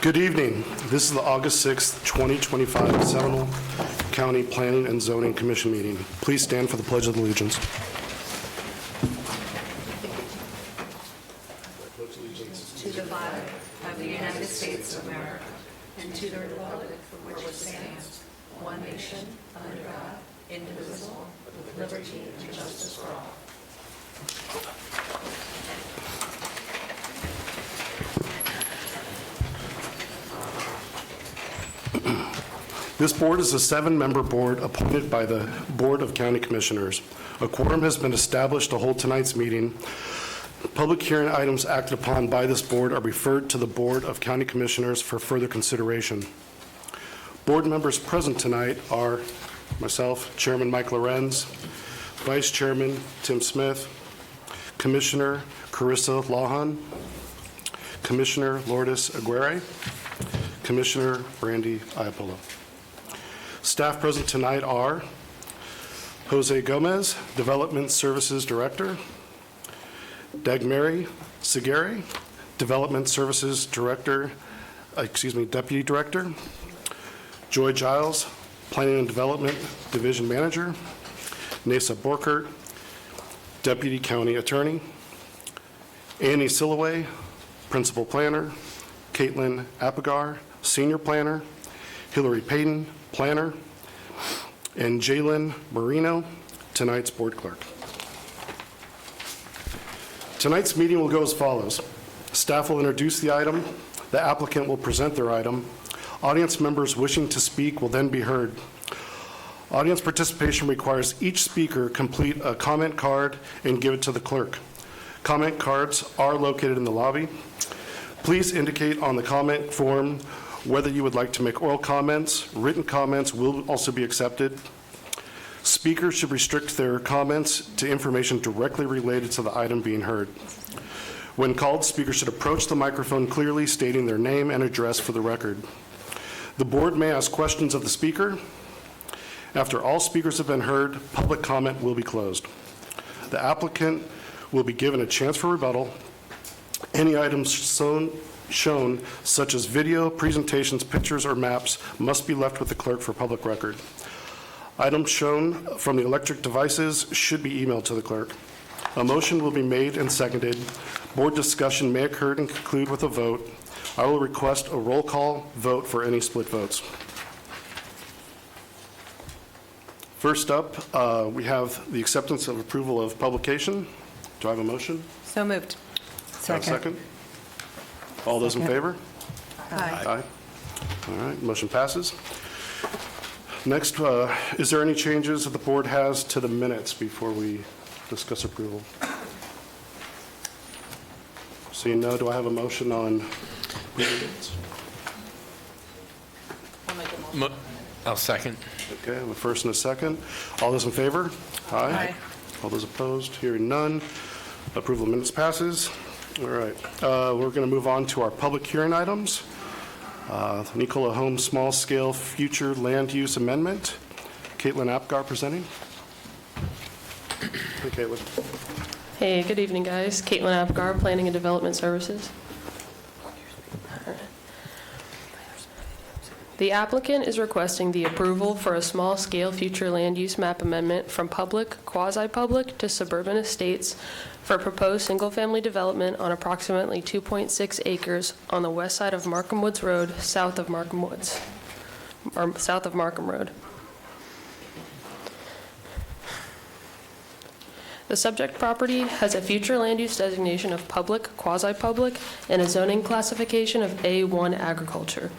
Good evening. This is the August 6th, 2025 Seminole County Planning and Zoning Commission meeting. Please stand for the Pledge of Allegiance. To the flag of the United States of America and to the republic for which it stands, one nation, under God, indivisible, with liberty and justice for all. This board is a 7-member board appointed by the Board of County Commissioners. A quorum has been established to hold tonight's meeting. Public hearing items acted upon by this board are referred to the Board of County Commissioners for further consideration. Board members present tonight are myself, Chairman Mike Lorenz, Vice Chairman Tim Smith, Commissioner Carissa Lawhon, Commissioner Lourdes Aguirre, Commissioner Brandy Iapolo. Staff present tonight are Jose Gomez, Development Services Director, Dagmary Segeri, Development Services Director, Deputy Director, Joy Giles, Planning and Development Division Manager, Nasa Borkert, Deputy County Attorney, Annie Silloway, Principal Planner, Caitlin Apigar, Senior Planner, Hillary Payton, Planner, and Jalen Marino, tonight's Board Clerk. Tonight's meeting will go as follows. Staff will introduce the item. The applicant will present their item. Audience members wishing to speak will then be heard. Audience participation requires each speaker complete a comment card and give it to the clerk. Comment cards are located in the lobby. Please indicate on the comment form whether you would like to make oral comments. Written comments will also be accepted. Speakers should restrict their comments to information directly related to the item being heard. When called, speakers should approach the microphone clearly, stating their name and address for the record. The board may ask questions of the speaker. After all speakers have been heard, public comment will be closed. The applicant will be given a chance for rebuttal. Any items shown, such as video, presentations, pictures, or maps, must be left with the clerk for public record. Items shown from the electric devices should be emailed to the clerk. A motion will be made and seconded. Board discussion may occur and conclude with a vote. I will request a roll call vote for any split votes. First up, we have the acceptance of approval of publication. Do I have a motion? So moved. Do I have a second? All those in favor? Aye. Aye. All right, motion passes. Next, is there any changes that the board has to the minutes before we discuss approval? Seeing no, do I have a motion on approval minutes? I'll second. Okay, I have a first and a second. All those in favor? Aye. All those opposed? Hearing none. Approval of minutes passes. All right, we're going to move on to our public hearing items. Nicola Holmes Small Scale Future Land Use Amendment. Caitlin Apgar presenting. Hey, Caitlin. Hey, good evening, guys. Caitlin Apgar, Planning and Development Services. The applicant is requesting the approval for a small-scale future land use map amendment from public, quasi-public to suburban estates for proposed single-family development on approximately 2.6 acres on the west side of Markham Woods Road, south of Markham Road. The subject property has a future land use designation of public, quasi-public, and a zoning classification of A1 agriculture.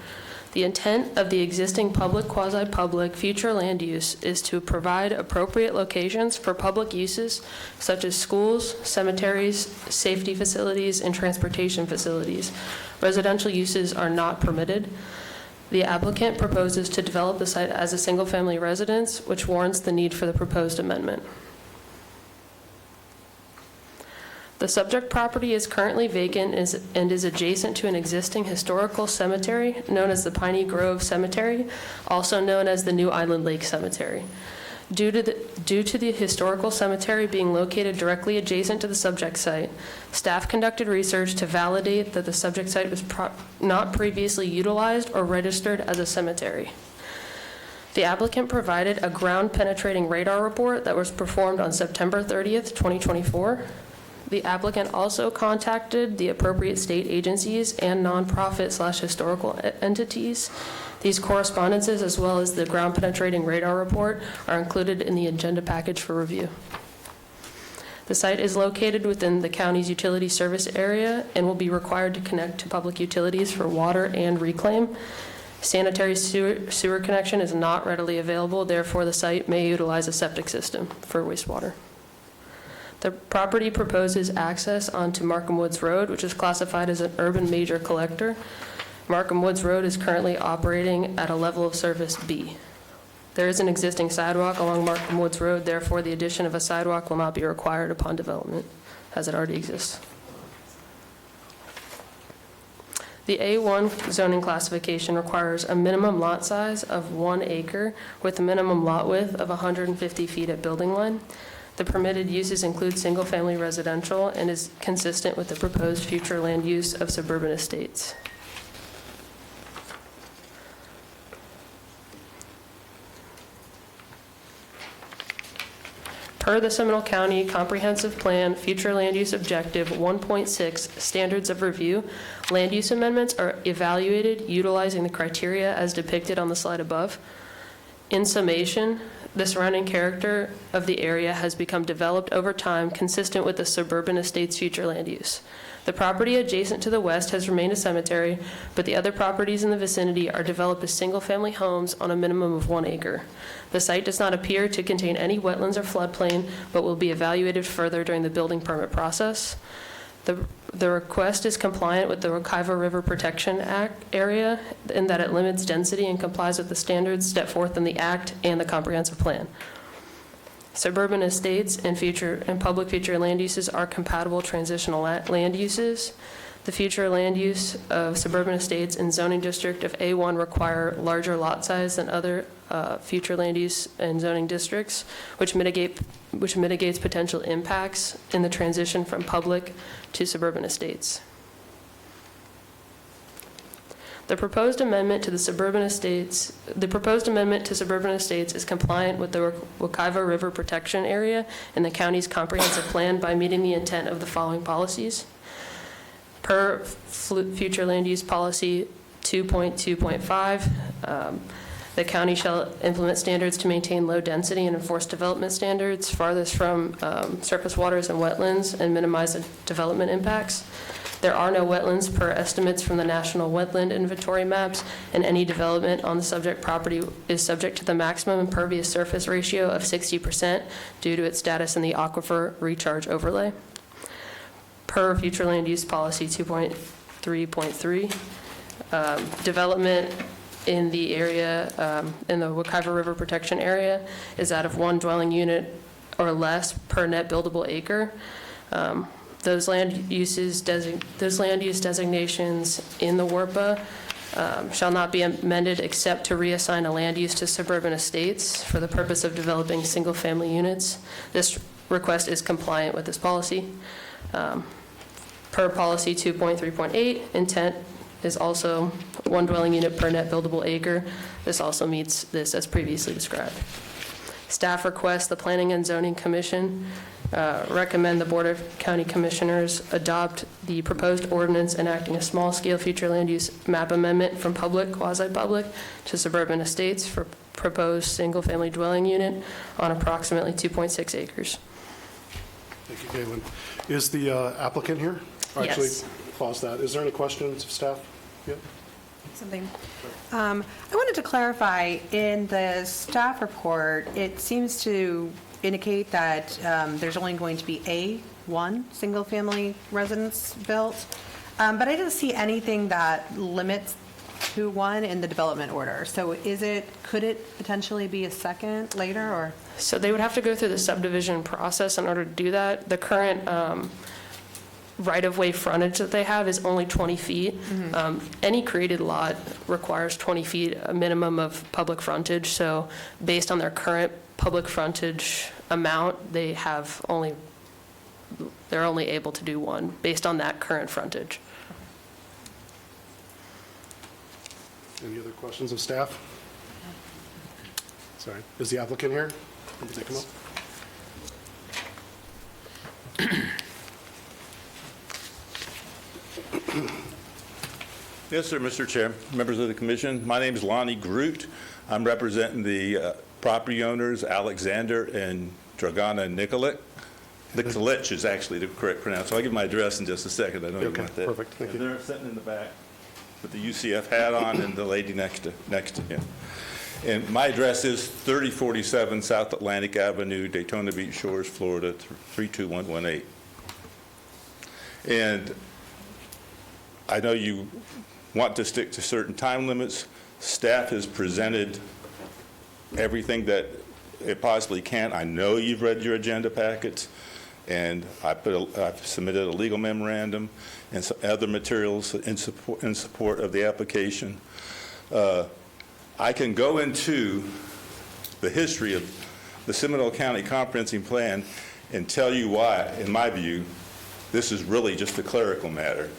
The intent of the existing public, quasi-public future land use is to provide appropriate locations for public uses such as schools, cemeteries, safety facilities, and transportation facilities. Residential uses are not permitted. The applicant proposes to develop the site as a single-family residence, which warrants the need for the proposed amendment. The subject property is currently vacant and is adjacent to an existing historical cemetery known as the Piney Grove Cemetery, also known as the New Island Lake Cemetery. Due to the historical cemetery being located directly adjacent to the subject site, staff conducted research to validate that the subject site was not previously utilized or registered as a cemetery. The applicant provided a ground-penetrating radar report that was performed on September 30th, 2024. The applicant also contacted the appropriate state agencies and nonprofit/historical entities. These correspondences, as well as the ground-penetrating radar report, are included in the agenda package for review. The site is located within the county's utility service area and will be required to connect to public utilities for water and reclaim. Sanitary sewer connection is not readily available, therefore the site may utilize a septic system for wastewater. The property proposes access onto Markham Woods Road, which is classified as an urban major collector. Markham Woods Road is currently operating at a level of service B. There is an existing sidewalk along Markham Woods Road, therefore the addition of a sidewalk will not be required upon development, as it already exists. The A1 zoning classification requires a minimum lot size of 1 acre with a minimum lot width of 150 feet at building line. The permitted uses include single-family residential and is consistent with the proposed future land use of suburban estates. Per the Seminole County Comprehensive Plan Future Land Use Objective 1.6 Standards of Review, land use amendments are evaluated utilizing the criteria as depicted on the slide above. In summation, the surrounding character of the area has become developed over time consistent with the suburban estate's future land use. The property adjacent to the west has remained a cemetery, but the other properties in the vicinity are developed as single-family homes on a minimum of 1 acre. The site does not appear to contain any wetlands or floodplain, but will be evaluated further during the building permit process. The request is compliant with the Wekiva River Protection Act area in that it limits density and complies with the standards set forth in the Act and the comprehensive plan. Suburban estates and public future land uses are compatible transitional land uses. The future land use of suburban estates in zoning district of A1 require larger lot size than other future land use and zoning districts, which mitigates potential impacts in the transition from public to suburban estates. The proposed amendment to suburban estates is compliant with the Wekiva River Protection Area and the county's comprehensive plan by meeting the intent of the following policies. Per future land use policy 2.2.5, the county shall implement standards to maintain low density and enforce development standards farthest from surface waters and wetlands and minimize the development impacts. There are no wetlands per estimates from the National Wetland Inventory maps, and any development on the subject property is subject to the maximum impervious surface ratio of 60% due to its status in the aquifer recharge overlay. Per future land use policy 2.3.3, development in the area, in the Wekiva River Protection Area is that of 1 dwelling unit or less per net buildable acre. Those land use designations in the WRPA shall not be amended except to reassign a land use to suburban estates for the purpose of developing single-family units. This request is compliant with this policy. Per policy 2.3.8, intent is also 1 dwelling unit per net buildable acre. This also meets this as previously described. Staff requests the Planning and Zoning Commission recommend the Board of County Commissioners adopt the proposed ordinance enacting a small-scale future land use map amendment from public, quasi-public to suburban estates for proposed single-family dwelling unit on approximately 2.6 acres. Thank you, Galen. Is the applicant here? Or actually, Yes. pause that. Is there any questions of staff? Yeah. Something. I wanted to clarify, in the staff report, it seems to indicate that there's only going to be one single-family residence built, but I didn't see anything that limits to one in the development order. So could it potentially be a second later, or? So they would have to go through the subdivision process in order to do that. The current right-of-way frontage that they have is only 20 feet. Any created lot requires 20 feet, a minimum of public frontage, so based on their current public frontage amount, they're only able to do one, based on that current frontage. Any other questions of staff? Sorry, is the applicant here? Let me take him up. Yes, sir, Mr. Chair, members of the commission. My name is Lonnie Groot. I'm representing the property owners, Alexander and Dragana Nikolic. Nikolic is actually the correct pronoun. So I'll give my address in just a second. I know you Okay, want that. perfect. Thank you. They're sitting in the back with the UCF hat on and the lady next to him. And my address is 3047 South Atlantic Avenue, Daytona Beach Shores, Florida, 32118. And I know you want to stick to certain time limits. Staff has presented everything that it possibly can. I know you've read your agenda packets, and I've submitted a legal memorandum and some other materials in support of the application. I can go into the history of the Seminole County Comprehensive Plan and tell you why, in my view, this is really just a clerical matter.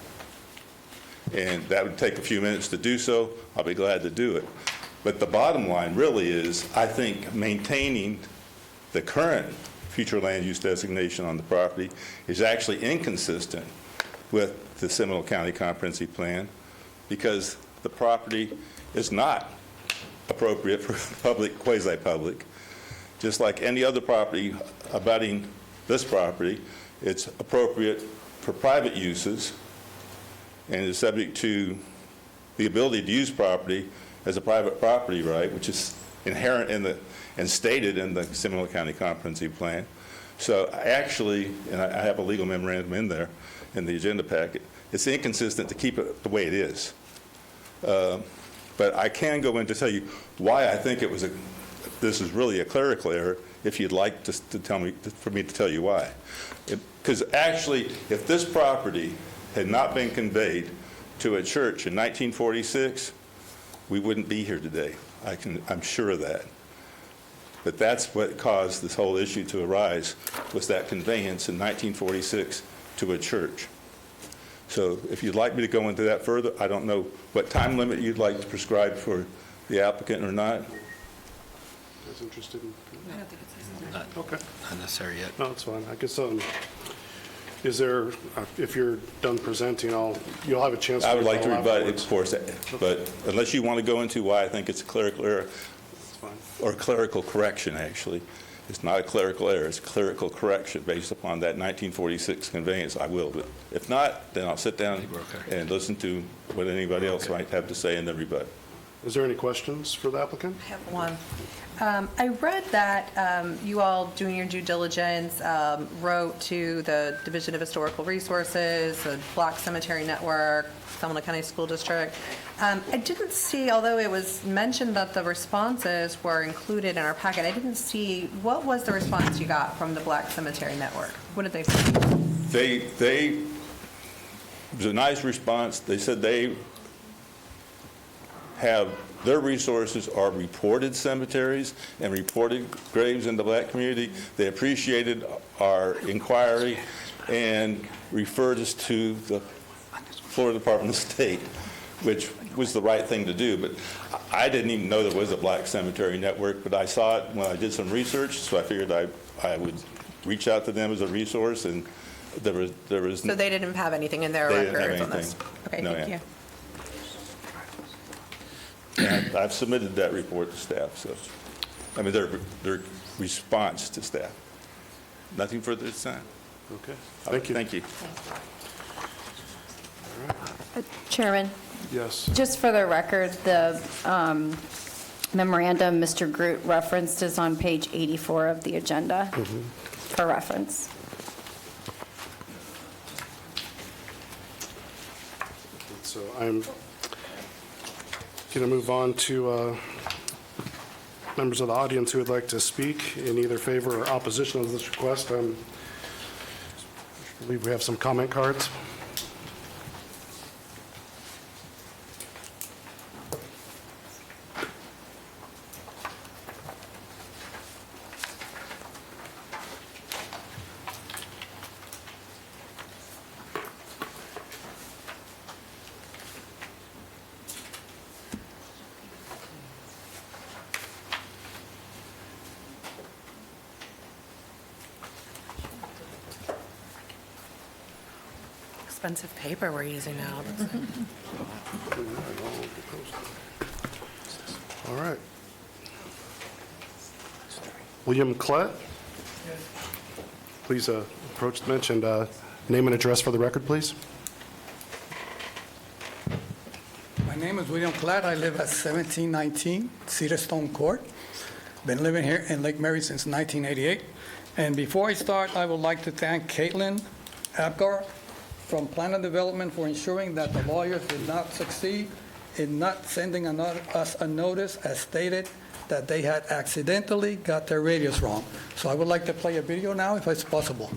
And that would take a few minutes to do so. I'll be glad to do it. But the bottom line really is, I think maintaining the current future land use designation on the property is actually inconsistent with the Seminole County Comprehensive Plan, because the property is not appropriate for public, quasi-public. Just like any other property abutting this property, it's appropriate for private uses and is subject to the ability to use property as a private property right, which is inherent in and stated in the Seminole County Comprehensive Plan. So actually, and I have a legal memorandum in there in the agenda packet, it's inconsistent to keep it the way it is. But I can go in to tell you why I think this is really a clerical error, if you'd like to tell me, for me to tell you why. Because actually, if this property had not been conveyed to a church in 1946, we wouldn't be here today. I'm sure of that. But that's what caused this whole issue to arise, was that conveyance in 1946 to a church. So if you'd like me to go into that further, I don't know what time limit you'd like to prescribe for the applicant or not. Is interested in? Not Okay. not necessary yet. No, that's fine. I guess, is there, if you're done presenting, you'll have a chance. I would like to follow rebut it, afterwards. of course, but unless you want to go into why I think it's a clerical error, That's fine. or clerical correction, actually. It's not a clerical error, it's a clerical correction based upon that 1946 conveyance, I will. But if not, then I'll sit down we're okay. and listen to what anybody else might have to say and then rebut. Is there any questions for the applicant? I have one. I read that you all, doing your due diligence, wrote to the Division of Historical Resources, the Black Cemetery Network, Seminole County School District. I didn't see, although it was mentioned that the responses were included in our packet, I didn't see, what was the response you got from the Black Cemetery Network? What did they say? It was a nice response. They said they have, their resources are reported cemeteries and reported graves in the black community. They appreciated our inquiry and referred us to the Florida Department of State, which was the right thing to do. But I didn't even know there was a Black Cemetery Network, but I saw it when I did some research, so I figured I would reach out to them as a resource, and there was So they didn't have anything in their They didn't have records on this? anything. Okay, No, thank yeah. you. And I've submitted that report to staff, so, I mean, their response to staff. Nothing further this time. Okay, thank you. Thank you. Chairman, Yes. just for the record, the memorandum Mr. Groot referenced is on page 84 of the agenda for reference. So I'm going to move on to members of the audience who would like to speak in either favor or opposition of this request. believe we have some comment cards. Expensive paper we're using now. All right. William Klett? Please approach the bench and name and address for the record, please. My name is William Klett. I live at 1719 Cedarstone Court. Been living here in Lake Mary since 1988. And before I start, I would like to thank Caitlin Apgar from Plan and Development for ensuring that the lawyers did not succeed in not sending us a notice as stated that they had accidentally got their radius wrong. So I would like to play a video now if it's possible.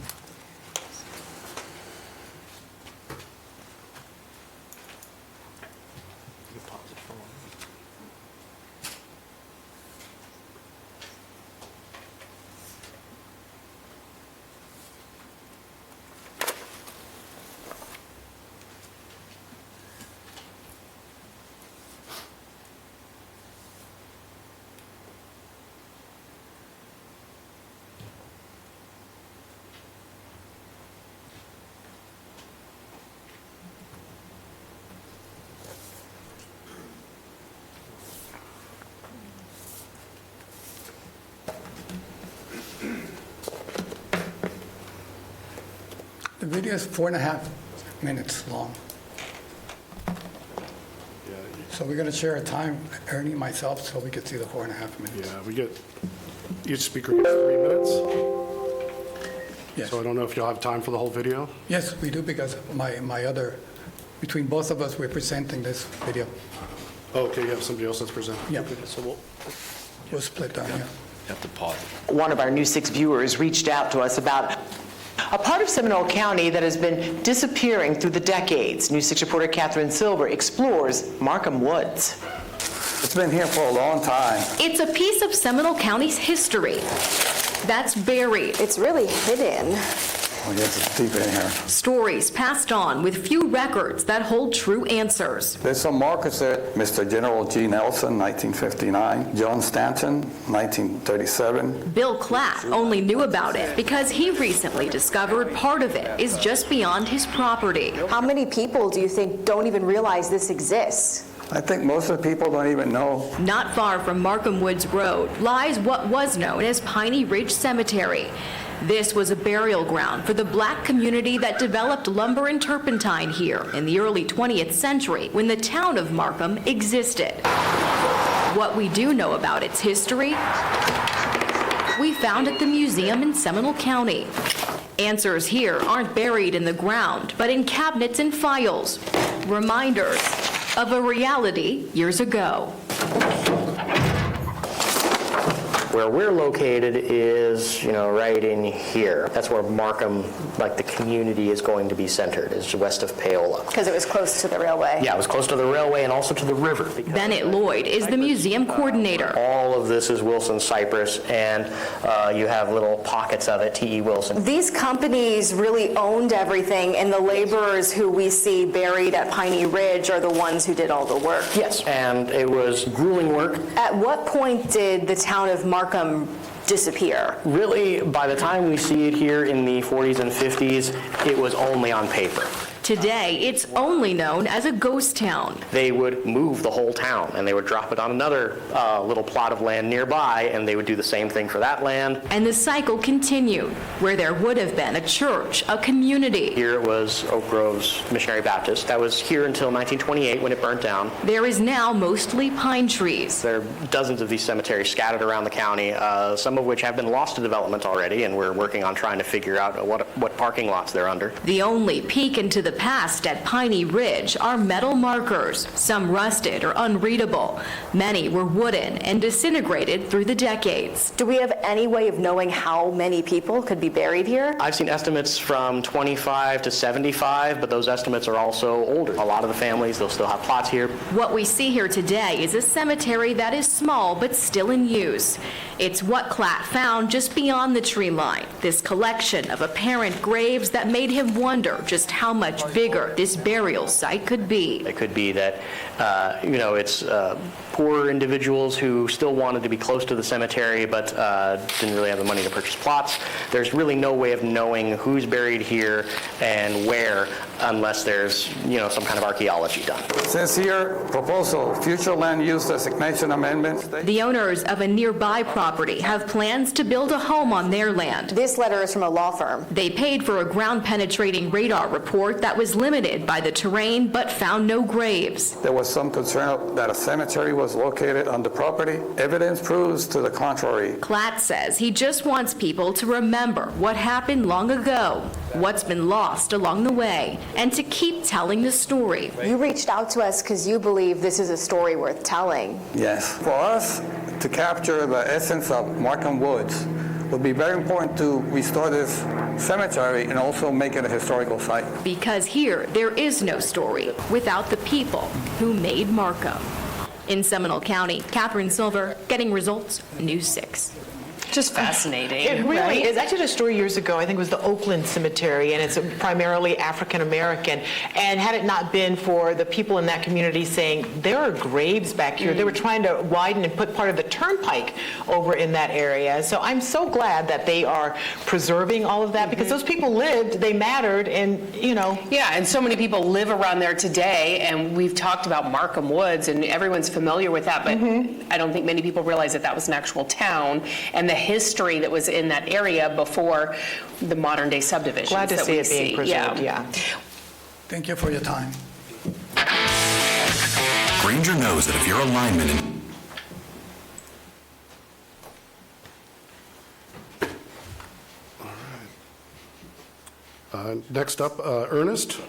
The video is 4.5 minutes long. So we're going to share a time, Ernie and myself, so we can see the 4.5 minutes. Yeah, we get, each speaker gets 3 minutes, Yes. so I don't know if you'll have time for the whole video. Yes, we do, because my other, between both of us, we're presenting this video. Oh, okay, you have somebody else that's presenting. Yeah. Okay, so We'll split down, yeah. You have to pause it. One of our News 6 viewers reached out to us about a part of Seminole County that has been disappearing through the decades. News 6 reporter Catherine Silver explores Markham Woods. It's been here for a long time. It's a piece of Seminole County's history that's buried. It's really hidden. Oh, yes, it's deep in here. Stories passed on with few records that hold true answers. There's some markers there. Mr. General G. Nelson, 1959. John Stanton, 1937. Bill Klatt only knew about it because he recently discovered part of it is just beyond his property. How many people do you think don't even realize this exists? I think most of the people don't even know. Not far from Markham Woods Road lies what was known as Piney Ridge Cemetery. This was a burial ground for the black community that developed lumber and turpentine here in the early 20th century when the town of Markham existed. What we do know about its history, we found at the museum in Seminole County. Answers here aren't buried in the ground, but in cabinets and files. Reminders of a reality years ago. Where we're located is, right in here. That's where Markham, like the community, is going to be centered, is west of Paola. Because it was close to the railway. Yeah, it was close to the railway and also to the river. Bennett Lloyd is the museum coordinator. All of this is Wilson cypress, and you have little pockets of it, T.E. Wilson. These companies really owned everything, and the laborers who we see buried at Piney Ridge are the ones who did all the work. Yes, and it was grueling work. At what point did the town of Markham disappear? Really, by the time we see it here in the 40s and 50s, it was only on paper. Today, it's only known as a ghost town. They would move the whole town, and they would drop it on another little plot of land nearby, and they would do the same thing for that land. And the cycle continued, where there would have been a church, a community. Here it was Oak Grove's Missionary Baptist. That was here until 1928 when it burnt down. There is now mostly pine trees. There are dozens of these cemeteries scattered around the county, some of which have been lost to development already, and we're working on trying to figure out what parking lots they're under. The only peek into the past at Piney Ridge are metal markers, some rusted or unreadable. Many were wooden and disintegrated through the decades. Do we have any way of knowing how many people could be buried here? I've seen estimates from 25 to 75, but those estimates are also older. A lot of the families, they'll still have plots here. What we see here today is a cemetery that is small but still in use. It's what Klatt found just beyond the tree line, this collection of apparent graves that made him wonder just how much bigger this burial site could be. It could be that, it's poor individuals who still wanted to be close to the cemetery but didn't really have the money to purchase plots. There's really no way of knowing who's buried here and where unless there's, some kind of archaeology done. Says here, proposal, future land use designation amendment. The owners of a nearby property have plans to build a home on their land. This letter is from a law firm. They paid for a ground-penetrating radar report that was limited by the terrain but found no graves. There was some concern that a cemetery was located on the property. Evidence proves to the contrary. Klatt says he just wants people to remember what happened long ago, what's been lost along the way, and to keep telling the story. You reached out to us because you believe this is a story worth telling. Yes. For us to capture the essence of Markham Woods, it would be very important to restore this cemetery and also make it a historical site. Because here, there is no story without the people who made Markham. In Seminole County, Catherine Silver, Getting Results, News 6. Just fascinating. It really is. I did a story years ago, I think it was the Oakland Cemetery, and it's primarily African American. And had it not been for the people in that community saying, there are graves back here, they were trying to widen and put part of the turnpike over in that area. So I'm so glad that they are preserving all of that, because those people lived, they mattered, and, Yeah, and so many people live around there today, and we've talked about Markham Woods, and everyone's familiar with that, but I don't think many people realize that that was an actual town, and the history that was in that area before the modern day subdivisions. Glad to see it being preserved, yeah. Thank you for your time. Granger knows that if your alignment in Next up, Ernest.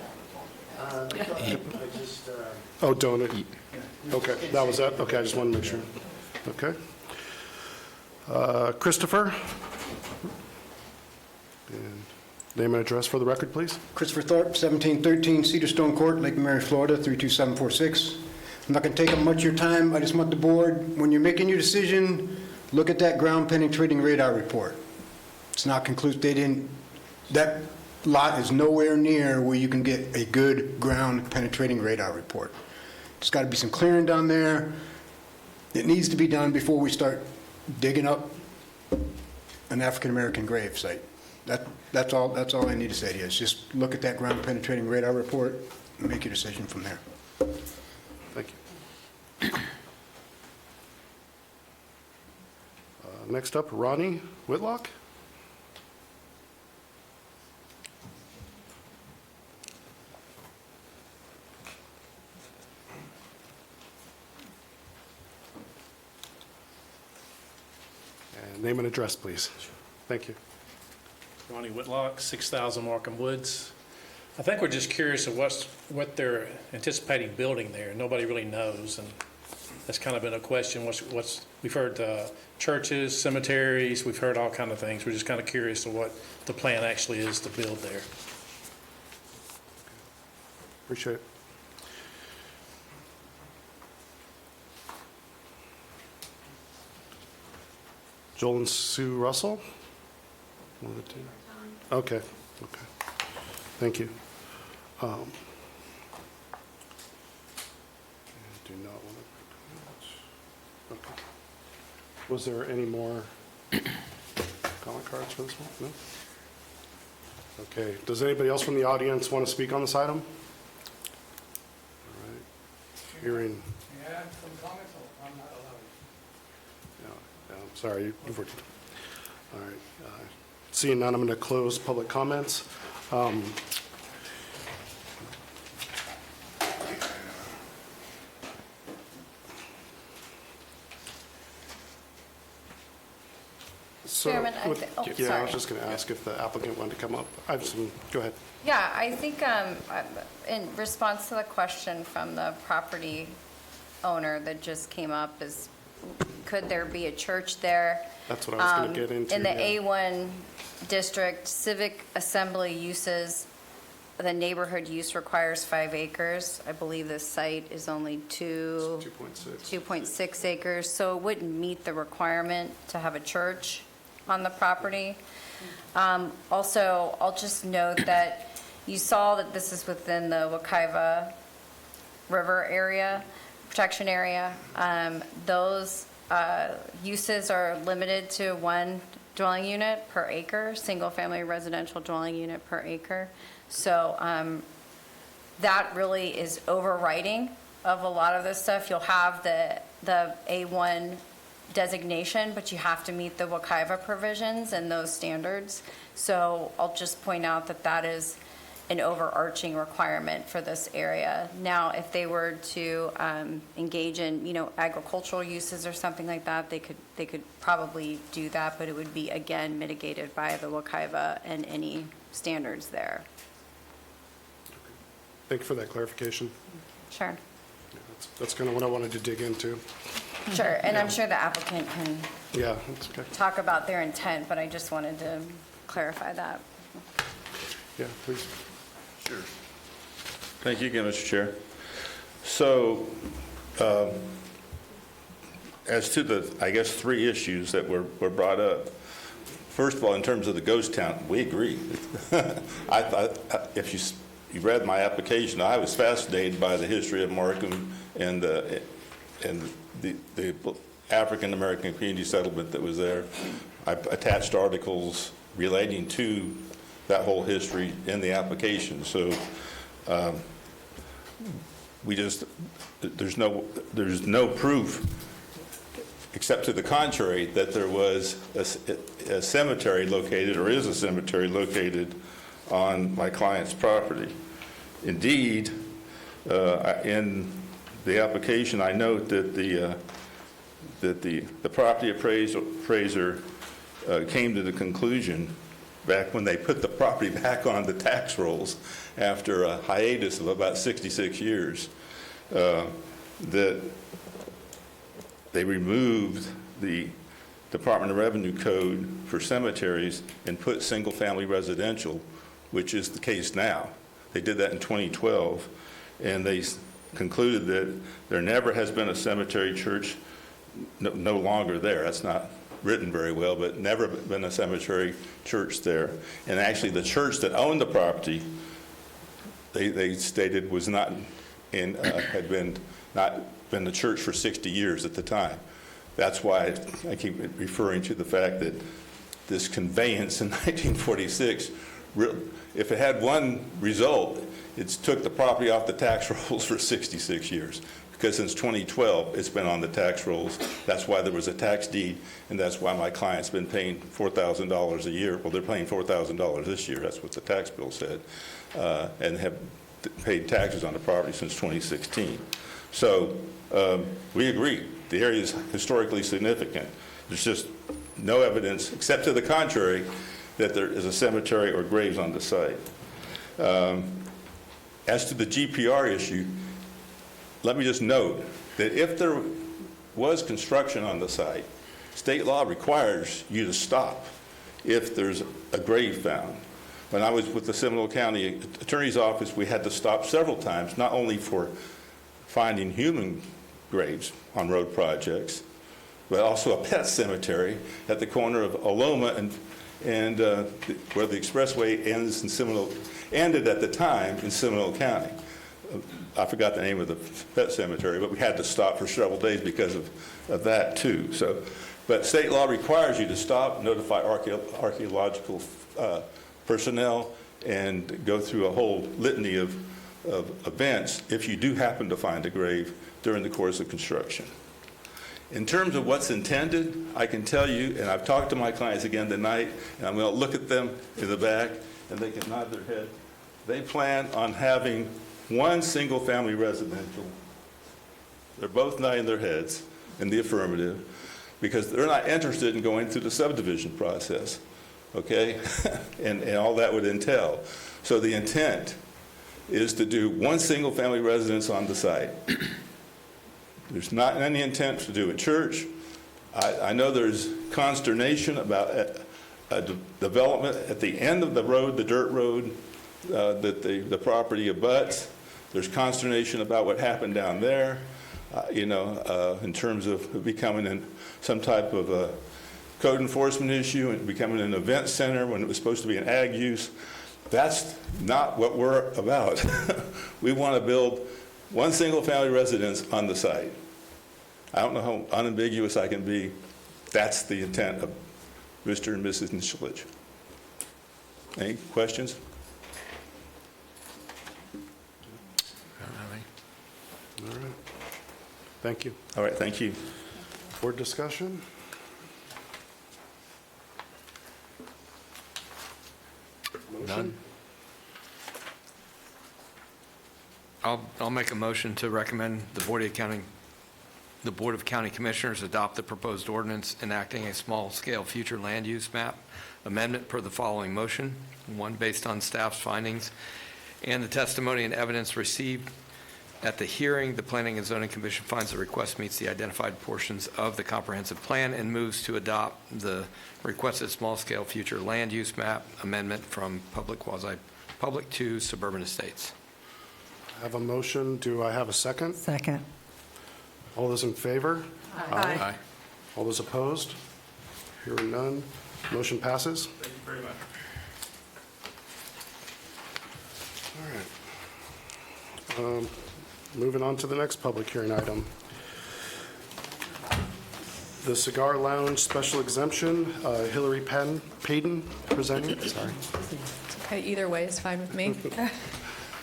Oh, donut. Okay, that was that? Okay, I just wanted to make sure. Okay. Christopher. And name and address for the record, please. Christopher Thorpe, 1713 Cedar Stone Court, Lake Mary, Florida, 32746. I'm not going to take up much of your time. I just want the board, when you're making your decision, look at that ground penetrating radar report. It's not conclusive. That lot is nowhere near where you can get a good ground penetrating radar report. There's got to be some clearing down there. It needs to be done before we start digging up an African-American grave site. That's all I need to say to you, is just look at that ground penetrating radar report and make your decision from there. Thank you. Next up, Ronnie Whitlock. And name and address, please. Thank you. Ronnie Whitlock, 6,000 Markham Woods. I think we're just curious of what they're anticipating building there. Nobody really knows, and that's kind of been a question. We've heard churches, cemeteries, we've heard all kind of things. We're just kind of curious of what the plan actually is to build there. Appreciate it. Joel and Sue Russell? One of the two. Okay. Thank you. I do not want to. Okay. Was there any more comment cards for this one? No? Okay. Does anybody else from the audience want to speak on this item? All right. Hearing. Yeah, some comments, I'm not allowed. No, I'm sorry. All right. Seeing none, I'm going to close public comments. So, Chairman, I with- thi- oh, Yeah, I sorry. was just going to ask if the applicant wanted to come up. I have some, go ahead. Yeah, I think in response to the question from the property owner that just came up is, could there be a church there? That's what I was going to get into. In the yeah. A1 district, civic assembly uses, the neighborhood use requires 5 acres. I believe this site is only 2.6 acres, so it wouldn't meet the requirement to have a church on the property. Also, I'll just note that you saw that this is within the Wekiva River area, protection area. Those uses are limited to 1 dwelling unit per acre, single-family residential dwelling unit per acre. So that really is overriding of a lot of this stuff. You'll have the A1 designation, but you have to meet the Wekiva provisions and those standards. So I'll just point out that that is an overarching requirement for this area. Now, if they were to engage in, agricultural uses or something like that, they could probably do that, but it would be, again, mitigated by the Wekiva and any standards there. Thank you for that clarification. Sure. That's kind of what I wanted to dig into. Sure, and I'm sure the applicant can Yeah, that's okay. talk about their intent, but I just wanted to clarify that. Yeah, please. Sure. Thank you again, Mr. Chair. So, as to the, I guess, 3 issues that were brought up, first of all, in terms of the ghost town, we agree. I thought, if you read my application, I was fascinated by the history of Markham and the African-American community settlement that was there. I attached articles relating to that whole history in the application. So there's no proof, except to the contrary, that there was a cemetery located, or is a cemetery located on my client's property. Indeed, in the application, I note that the property appraiser came to the conclusion, back when they put the property back on the tax rolls after a hiatus of about 66 years, that they removed the Department of Revenue code for cemeteries and put single-family residential, which is the case now. They did that in 2012, and they concluded that there never has been a cemetery church, no longer there. That's not written very well, but never been a cemetery church there. And actually, the church that owned the property, they stated was not in, had been not been the church for 60 years at the time. That's why I keep referring to the fact that this conveyance in 1946, if it had one result, it took the property off the tax rolls for 66 years. Because since 2012, it's been on the tax rolls. That's why there was a tax deed, and that's why my client's been paying $4,000 a year. Well, they're paying $4,000 this year. That's what the tax bill said, and have paid taxes on the property since 2016. So we agree. The area is historically significant. There's just no evidence, except to the contrary, that there is a cemetery or graves on the site. As to the GPR issue, let me just note that if there was construction on the site, state law requires you to stop if there's a grave found. When I was with the Seminole County Attorney's Office, we had to stop several times, not only for finding human graves on road projects, but also a pet cemetery at the corner of Aloma and where the expressway ends in Seminole, ended at the time in Seminole County. I forgot the name of the pet cemetery, but we had to stop for several days because of that too. So, but state law requires you to stop, notify archaeological personnel, and go through a whole litany of events if you do happen to find a grave during the course of construction. In terms of what's intended, I can tell you, and I've talked to my clients again tonight, and I'm going to look at them in the back, and they can nod their head. They plan on having one single-family residential. They're both nodding their heads in the affirmative. because they're not interested in going through the subdivision process, okay? And all that would entail. So the intent is to do one single-family residence on the site. There's not any intent to do a church. I know there's consternation about a development at the end of the road, the dirt road, that the property abuts. There's consternation about what happened down there, in terms of becoming some type of a code enforcement issue and becoming an event center when it was supposed to be an ag use. That's not what we're about. We want to build one single-family residence on the site. I don't know how unambiguous I can be. That's the intent of Mr. and Mrs. Nishlich. Any questions? All right. Thank you. All right, thank you. Board discussion? None. I'll make a motion to recommend the Board of County Commissioners adopt the proposed ordinance enacting a small-scale future land use map amendment per the following motion. One, based on staff's findings and the testimony and evidence received at the hearing, the Planning and Zoning Commission finds the request meets the identified portions of the comprehensive plan and moves to adopt the requested small-scale future land use map amendment from public quasi-public to suburban estates. I have a motion. Do I have a second? Second. All those in favor? Aye. All those opposed? Hearing none. Motion passes. Thank you very much. All right. Moving on to the next public hearing item. The Cigar Lounge Special Exemption, Hillary Payton presenting. Sorry. It's okay, either way is fine with me.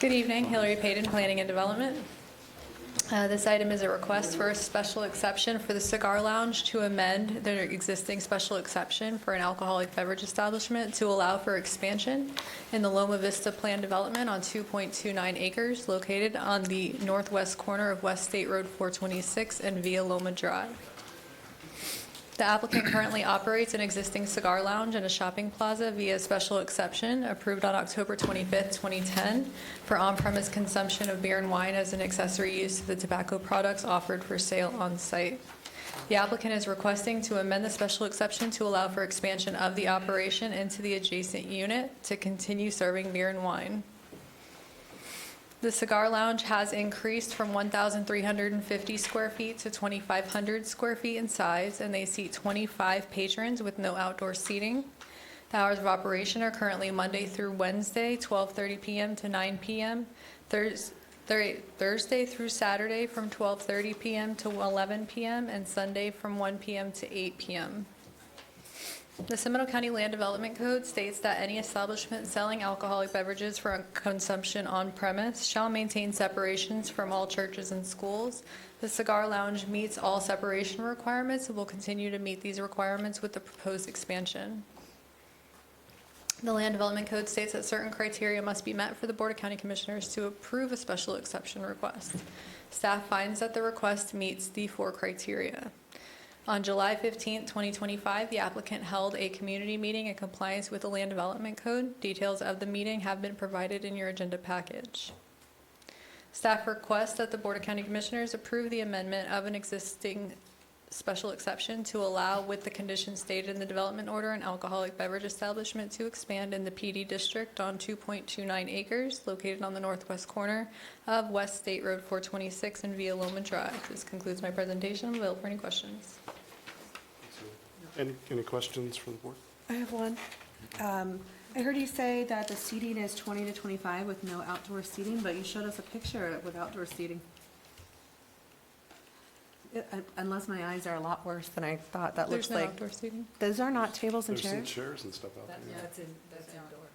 Good evening, Hillary Payton, Planning and Development. This item is a request for a special exception for the Cigar Lounge to amend their existing special exception for an alcoholic beverage establishment to allow for expansion in the Loma Vista Plan Development on 2.29 acres located on the northwest corner of West State Road 426 and Via Loma Drive. The applicant currently operates an existing cigar lounge and a shopping plaza via special exception approved on October 25th, 2010 for on-premise consumption of beer and wine as an accessory use to the tobacco products offered for sale on site. The applicant is requesting to amend the special exception to allow for expansion of the operation into the adjacent unit to continue serving beer and wine. The Cigar Lounge has increased from 1,350 square feet to 2,500 square feet in size, and they seat 25 patrons with no outdoor seating. The hours of operation are currently Monday through Wednesday, 12:30 p.m. to 9 p.m., Thursday through Saturday from 12:30 p.m. to 11 p.m., and Sunday from 1 p.m. to 8 p.m. The Seminole County Land Development Code states that any establishment selling alcoholic beverages for consumption on premise shall maintain separations from all churches and schools. The Cigar Lounge meets all separation requirements and will continue to meet these requirements with the proposed expansion. The Land Development Code states that certain criteria must be met for the Board of County Commissioners to approve a special exception request. Staff finds that the request meets the 4 criteria. On July 15, 2025, the applicant held a community meeting in compliance with the Land Development Code. Details of the meeting have been provided in your agenda package. Staff requests that the Board of County Commissioners approve the amendment of an existing special exception to allow, with the conditions stated in the development order, an alcoholic beverage establishment to expand in the PD district on 2.29 acres located on the northwest corner of West State Road 426 and Via Loma Drive. This concludes my presentation. I'm available for any questions. Any questions from the board? I have one. I heard you say that the seating is 20 to 25 with no outdoor seating, but you showed us a picture with outdoor seating. Unless my eyes are a lot worse than I thought. That There's looks no like outdoor seating. Those are not tables and There's some chairs? chairs and stuff out there. That's indoor.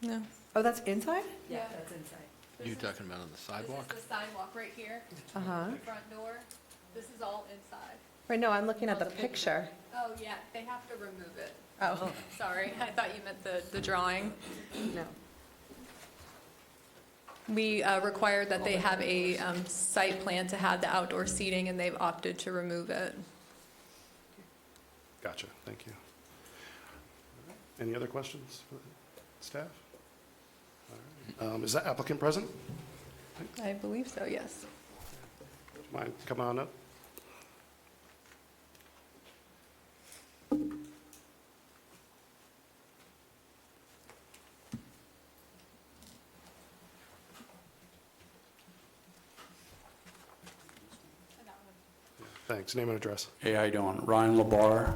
No. Oh, that's inside? Yeah, that's inside. You talking about on the sidewalk? This is the sidewalk right here. Uh-huh. The front door. This is all inside. Right, no, I'm looking at the picture. Oh, yeah, they have to remove it. Oh. Sorry, I thought you meant the drawing. No. We required that they have a site plan to have the outdoor seating, and they've opted to remove it. Gotcha, thank you. Any other questions for the staff? All right. Is that applicant present? I believe so, yes. Mind come on up? Thanks. Name and address. Hey, how you doing? Ryan Labar,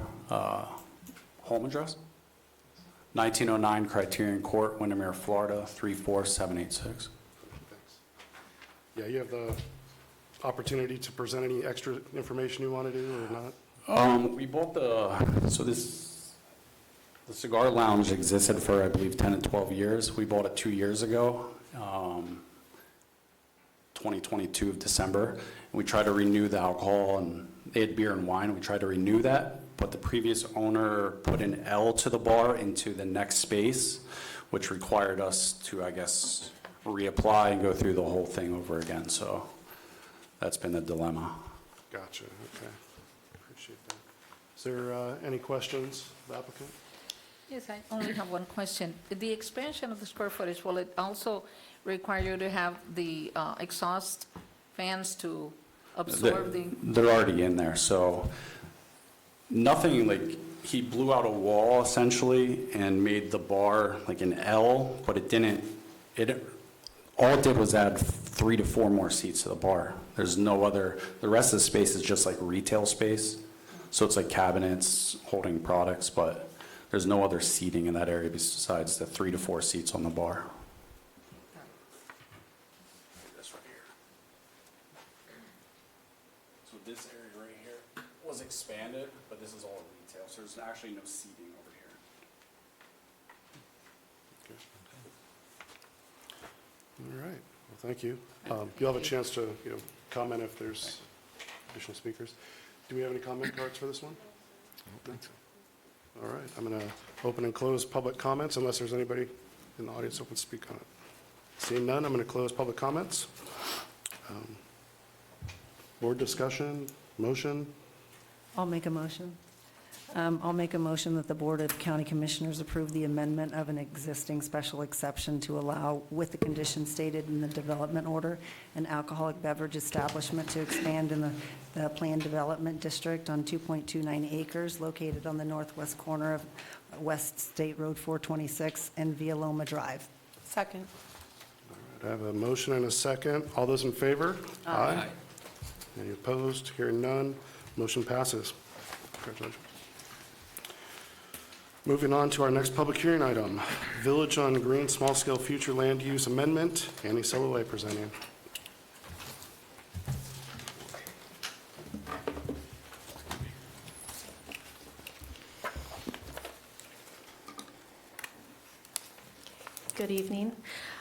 home address? 1909 Criterion Court, Windermere, Florida, 34786. Yeah, you have the opportunity to present any extra information you want to do or not? We bought the cigar lounge existed for, I believe, 10 to 12 years. We bought it 2 years ago, 2022 of December. And we tried to renew the alcohol, and they had beer and wine. We tried to renew that, but the previous owner put an L to the bar into the next space, which required us to, I guess, reapply and go through the whole thing over again. So that's been the dilemma. Gotcha, okay. Appreciate that. Is there any questions, the applicant? Yes, I only have one question. The expansion of the square footage, will it also require you to have the exhaust fans to absorb the? They're already in there, so nothing like, he blew out a wall essentially and made the bar like an L, but it didn't, all it did was add 3 to 4 more seats to the bar. There's no other, the rest of the space is just like retail space. So it's like cabinets holding products, but there's no other seating in that area besides the 3 to 4 seats on the bar. This right here. So this area right here was expanded, but this is all retail, so there's actually no seating over here. All right, well, thank you. You'll have a chance to, comment if there's additional speakers. Do we have any comment cards for this one? I don't think so. All right, I'm going to open and close public comments unless there's anybody in the audience who wants to speak on it. Seeing none, I'm going to close public comments. Board discussion, motion? I'll make a motion. I'll make a motion that the Board of County Commissioners approve the amendment of an existing special exception to allow, with the conditions stated in the development order, an alcoholic beverage establishment to expand in the planned development district on 2.29 acres located on the northwest corner of West State Road 426 and Via Loma Drive. Second. All right, I have a motion and a second. All those in favor? Aye. Any opposed? Hearing none, motion passes. Congratulations. Moving on to our next public hearing item, Village on Green Small Scale Future Land Use Amendment. Annie Selloway presenting. Good evening.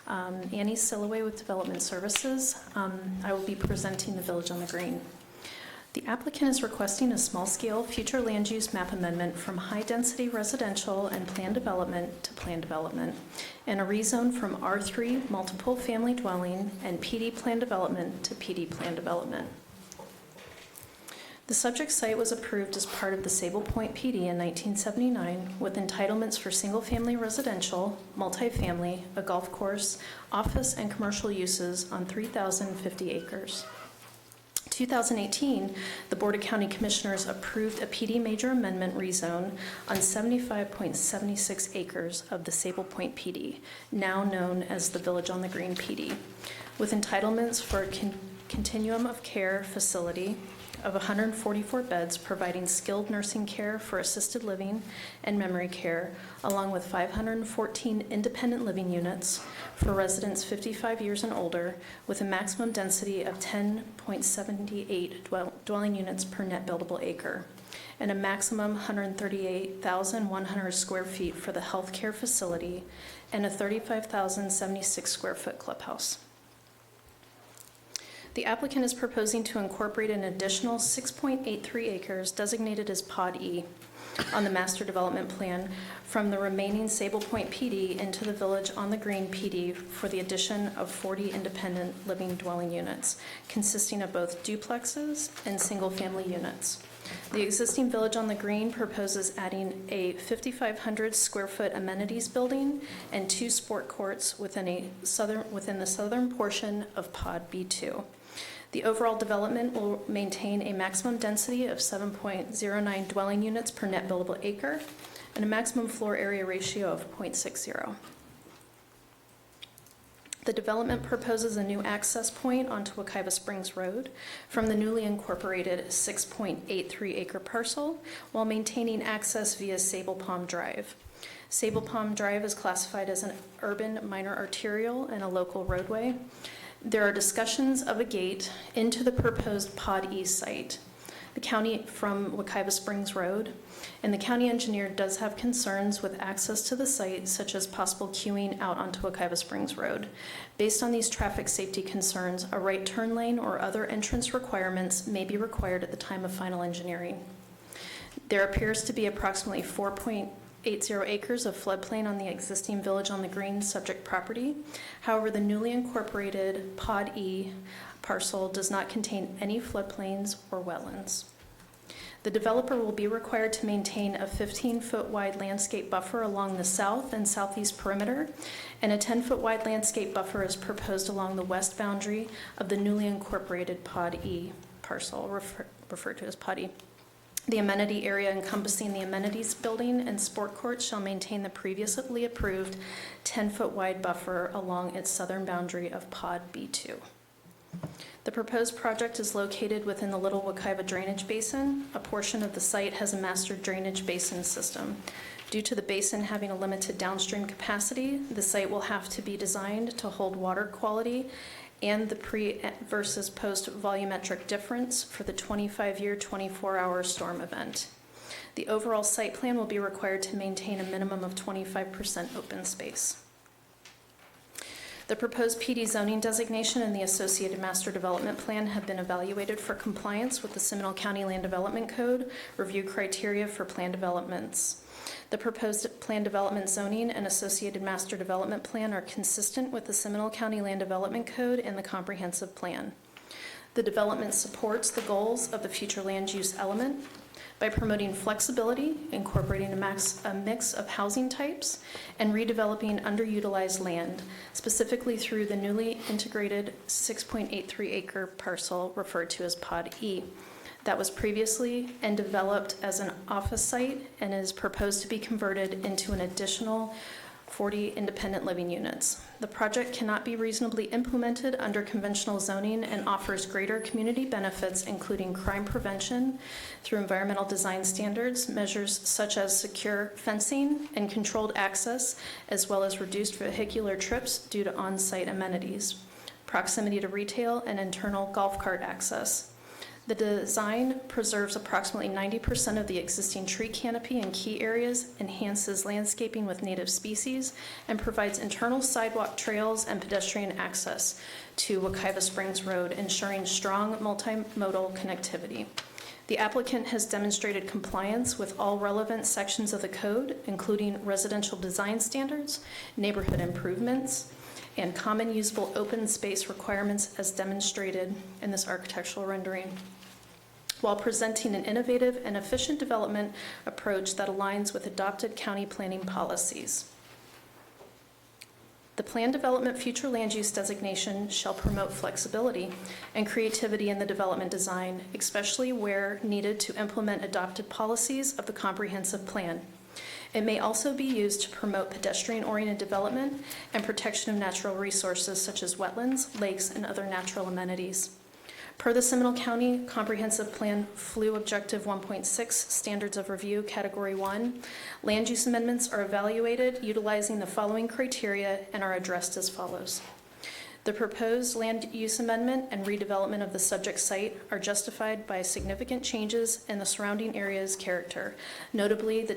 Annie Silloway with Development Services. I will be presenting the Village on the Green. The applicant is requesting a small-scale future land use map amendment from high-density residential and planned development to planned development, and a rezone from R3 multiple family dwelling and PD planned development to PD planned development. The subject site was approved as part of the Sable Point PD in 1979 with entitlements for single-family residential, multifamily, a golf course, office, and commercial uses on 3,050 acres. 2018, the Board of County Commissioners approved a PD major amendment rezone on 75.76 acres of the Sable Point PD, now known as the Village on the Green PD, with entitlements for a continuum of care facility of 144 beds providing skilled nursing care for assisted living and memory care, along with 514 independent living units for residents 55 years and older, with a maximum density of 10.78 dwelling units per net buildable acre, and a maximum 138,100 square feet for the healthcare facility, and a 35,076 square foot clubhouse. The applicant is proposing to incorporate an additional 6.83 acres designated as Pod E on the master development plan from the remaining Sable Point PD into the Village on the Green PD for the addition of 40 independent living dwelling units, consisting of both duplexes and single-family units. The existing Village on the Green proposes adding a 5,500 square foot amenities building and 2 sport courts within the southern portion of Pod B2. The overall development will maintain a maximum density of 7.09 dwelling units per net buildable acre and a maximum floor area ratio of 0.60. The development proposes a new access point onto Wekiva Springs Road from the newly incorporated 6.83 acre parcel while maintaining access via Sable Palm Drive. Sable Palm Drive is classified as an urban minor arterial and a local roadway. There are discussions of a gate into the proposed Pod E site, the county from Wekiva Springs Road, and the county engineer does have concerns with access to the site, such as possible queuing out onto Wekiva Springs Road. Based on these traffic safety concerns, a right turn lane or other entrance requirements may be required at the time of final engineering. There appears to be approximately 4.80 acres of floodplain on the existing Village on the Green subject property. However, the newly incorporated Pod E parcel does not contain any floodplains or wetlands. The developer will be required to maintain a 15-foot wide landscape buffer along the south and southeast perimeter, and a 10-foot wide landscape buffer is proposed along the west boundary of the newly incorporated Pod E parcel, referred to as Pod E. The amenity area encompassing the amenities building and sport courts shall maintain the previously approved 10-foot wide buffer along its southern boundary of Pod B2. The proposed project is located within the Little Wekiva Drainage Basin. A portion of the site has a master drainage basin system. Due to the basin having a limited downstream capacity, the site will have to be designed to hold water quality and the pre versus post volumetric difference for the 25-year, 24-hour storm event. The overall site plan will be required to maintain a minimum of 25% open space. The proposed PD zoning designation and the associated master development plan have been evaluated for compliance with the Seminole County Land Development Code review criteria for plan developments. The proposed plan development zoning and associated master development plan are consistent with the Seminole County Land Development Code and the comprehensive plan. The development supports the goals of the future land use element by promoting flexibility, incorporating a mix of housing types, and redeveloping underutilized land, specifically through the newly integrated 6.83 acre parcel referred to as Pod E, that was previously and developed as an office site and is proposed to be converted into an additional 40 independent living units. The project cannot be reasonably implemented under conventional zoning and offers greater community benefits, including crime prevention through environmental design standards, measures such as secure fencing and controlled access, as well as reduced vehicular trips due to on-site amenities, proximity to retail, and internal golf cart access. The design preserves approximately 90% of the existing tree canopy in key areas, enhances landscaping with native species, and provides internal sidewalk trails and pedestrian access to Wekiva Springs Road, ensuring strong multimodal connectivity. The applicant has demonstrated compliance with all relevant sections of the code, including residential design standards, neighborhood improvements, and common usable open space requirements as demonstrated in this architectural rendering, while presenting an innovative and efficient development approach that aligns with adopted county planning policies. The planned development future land use designation shall promote flexibility and creativity in the development design, especially where needed to implement adopted policies of the comprehensive plan. It may also be used to promote pedestrian-oriented development and protection of natural resources such as wetlands, lakes, and other natural amenities. Per the Seminole County Comprehensive Plan FLU Objective 1.6 Standards of Review Category 1, land use amendments are evaluated utilizing the following criteria and are addressed as follows. The proposed land use amendment and redevelopment of the subject site are justified by significant changes in the surrounding area's character, notably the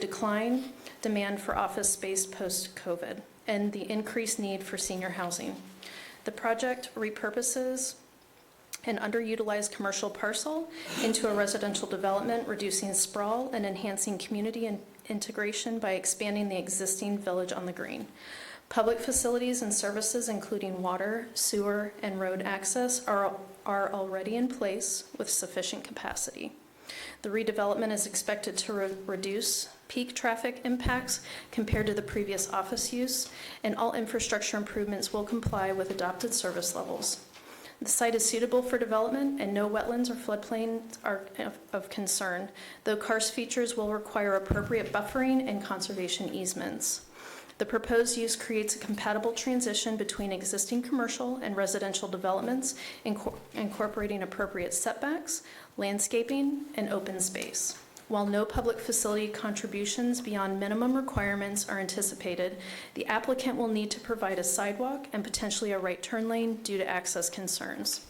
demand for office space post-COVID and the increased need for senior housing. The project repurposes an underutilized commercial parcel into a residential development, reducing sprawl and enhancing community integration by expanding the existing Village on the Green. Public facilities and services, including water, sewer, and road access, are already in place with sufficient capacity. The redevelopment is expected to reduce peak traffic impacts compared to the previous office use, and all infrastructure improvements will comply with adopted service levels. The site is suitable for development, and no wetlands or floodplains are of concern, though karst features will require appropriate buffering and conservation easements. The proposed use creates a compatible transition between existing commercial and residential developments, incorporating appropriate setbacks, landscaping, and open space. While no public facility contributions beyond minimum requirements are anticipated, the applicant will need to provide a sidewalk and potentially a right turn lane due to access concerns.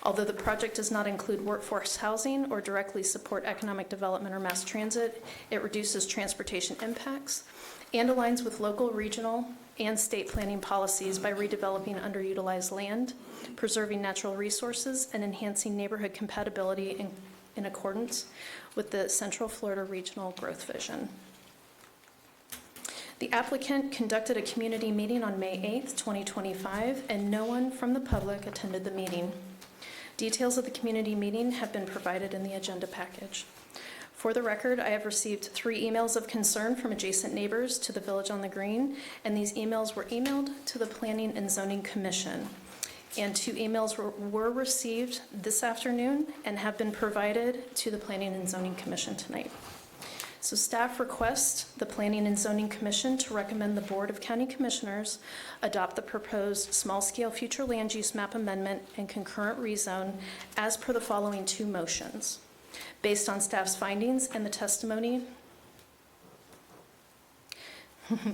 Although the project does not include workforce housing or directly support economic development or mass transit, it reduces transportation impacts and aligns with local, regional, and state planning policies by redeveloping underutilized land, preserving natural resources, and enhancing neighborhood compatibility in accordance with the Central Florida Regional Growth Vision. The applicant conducted a community meeting on May 8th, 2025, and no one from the public attended the meeting. Details of the community meeting have been provided in the agenda package. For the record, I have received 3 emails of concern from adjacent neighbors to the Village on the Green, and these emails were emailed to the Planning and Zoning Commission. And 2 emails were received this afternoon and have been provided to the Planning and Zoning Commission tonight. So staff requests the Planning and Zoning Commission to recommend the Board of County Commissioners adopt the proposed small-scale future land use map amendment and concurrent rezone as per the following 2 motions. Based on staff's findings and the testimony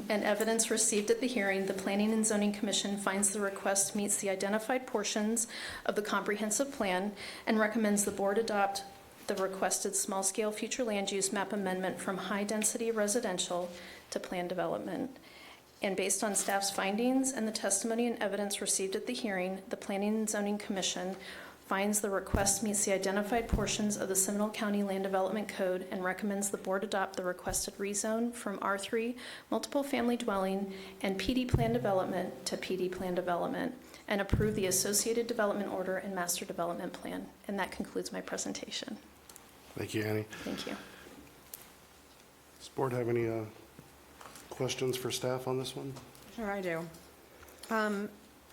and evidence received at the hearing, the Planning and Zoning Commission finds the request meets the identified portions of the comprehensive plan and recommends the board adopt the requested small-scale future land use map amendment from high-density residential to planned development. And based on staff's findings and the testimony and evidence received at the hearing, the Planning and Zoning Commission finds the request meets the identified portions of the Seminole County Land Development Code and recommends the board adopt the requested rezone from R3 multiple family dwelling and PD plan development to PD plan development and approve the associated development order and master development plan. And that concludes my presentation. Thank you, Annie. Thank you. Does the board have any questions for staff on this one? Sure, I do.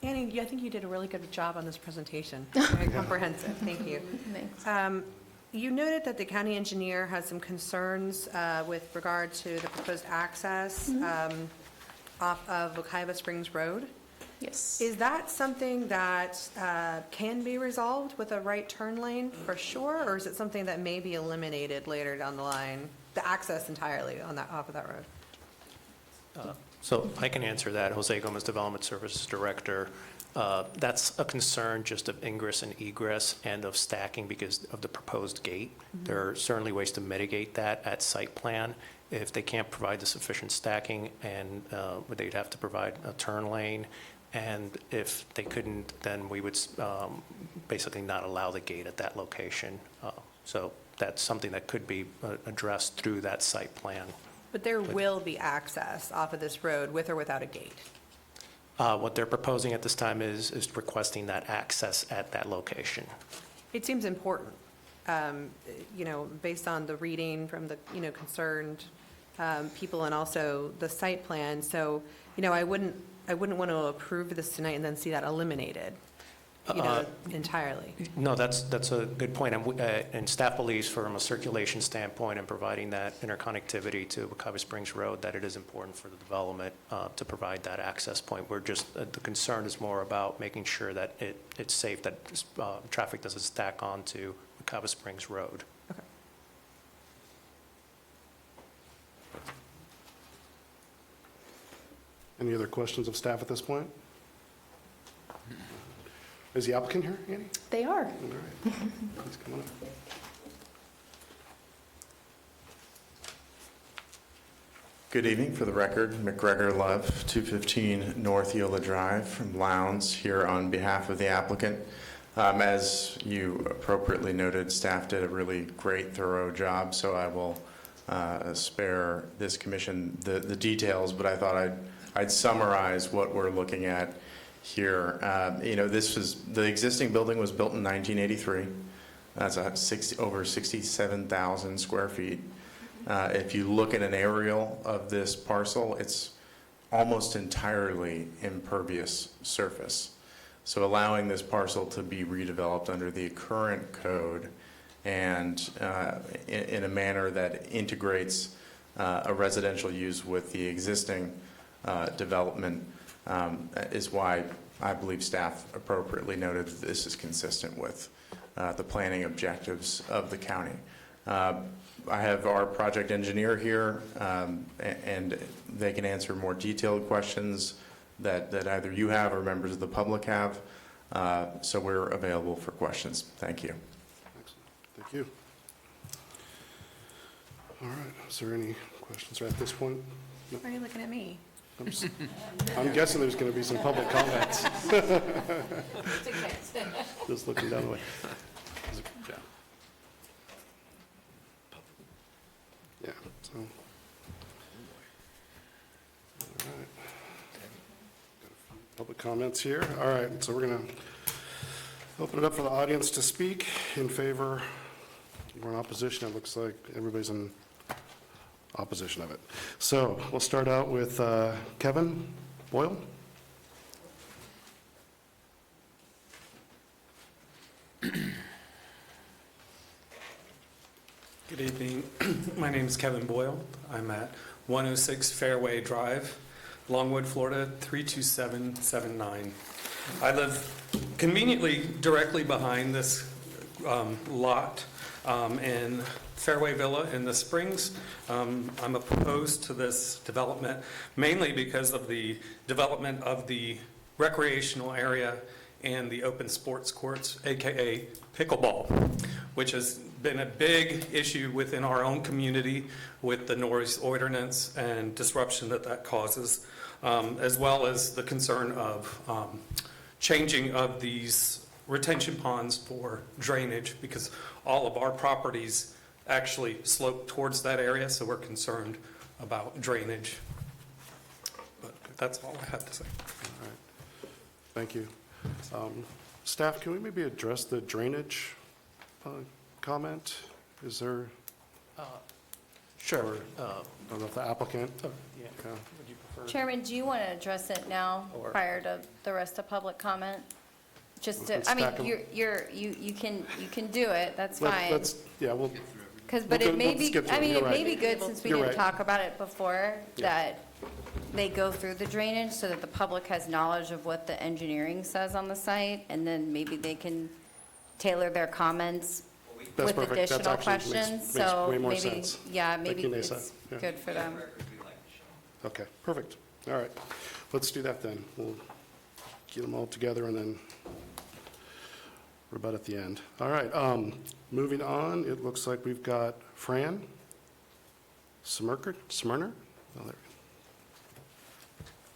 Annie, I think you did a really good job on this presentation. Very comprehensive. Thank you. Thanks. You noted that the county engineer has some concerns with regard to the proposed access off of Wekiva Springs Road. Yes. Is that something that can be resolved with a right turn lane for sure, or is it something that may be eliminated later down the line, the access entirely on that off of that road? So I can answer that. Jose Gomez, Development Services Director. That's a concern just of ingress and egress and of stacking because of the proposed gate. There are certainly ways to mitigate that at site plan. If they can't provide the sufficient stacking, and they'd have to provide a turn lane. And if they couldn't, then we would basically not allow the gate at that location. So that's something that could be addressed through that site plan. But there will be access off of this road with or without a gate. What they're proposing at this time is requesting that access at that location. It seems important, based on the reading from the, concerned people and also the site plan. So, I wouldn't want to approve this tonight and then see that eliminated, entirely. No, that's a good point. And staff believes from a circulation standpoint and providing that interconnectivity to Wekiva Springs Road, that it is important for the development to provide that access point. We're just, the concern is more about making sure that it's safe, that traffic doesn't stack onto Wekiva Springs Road. Okay. Any other questions of staff at this point? Is the applicant here, Annie? They are. All right. Please come on up. Good evening. For the record, McGregor Love, 215 North Eola Drive from Lowndes, here on behalf of the applicant. As you appropriately noted, staff did a really great, thorough job, so I will spare this commission the details, but I thought I'd summarize what we're looking at here. The existing building was built in 1983. That's over 67,000 square feet. If you look at an aerial of this parcel, it's almost entirely impervious surface. So allowing this parcel to be redeveloped under the current code and in a manner that integrates a residential use with the existing development is why I believe staff appropriately noted that this is consistent with the planning objectives of the county. I have our project engineer here, and they can answer more detailed questions that either you have or members of the public have. So we're available for questions. Thank you. Excellent. Thank you. All right. Is there any questions at this point? No? Why are you looking at me? I'm guessing there's going to be some public comments. Just looking down the way. Yeah. So. All right. Public comments here. All right. So we're going to open it up for the audience to speak in favor or in opposition. It looks like everybody's in opposition of it. So we'll start out with Kevin Boyle. Good evening. My name is Kevin Boyle. I'm at 106 Fairway Drive, Longwood, Florida 32779. I live conveniently directly behind this lot in Fairway Villa in the Springs. I'm opposed to this development mainly because of the development of the recreational area and the open sports courts, AKA pickleball, which has been a big issue within our own community with the noise ordinance and disruption that causes, as well as the concern of changing of these retention ponds for drainage, because all of our properties actually slope towards that area, so we're concerned about drainage. But that's all I have to say. All right. Thank you. Staff, can we maybe address the drainage comment? Is there? Sure. Or, I don't know if the applicant. Yeah. Okay. Would you prefer? Chairman, do you want to address it now Or- prior to the rest of public comment? Just Let's to, I mean, stack 'em. you can do it, that's fine. Let's, yeah, we'll. But it may let's be, get through I mean, You're it may right. be good, since we You're didn't right. talk about it before, Yeah. that they go through the drainage so that the public has knowledge of what the engineering says on the site, and then maybe they can tailor their comments That's with perfect. That's additional actually makes- questions. makes So way more maybe, sense. yeah, Thank maybe you, Nessa. it's Yeah. good for them. Okay, perfect. All right. Let's do that then. We'll get them all together and then rebut at the end. All right. Moving on, it looks like we've got Fran Smyrner? Oh, there.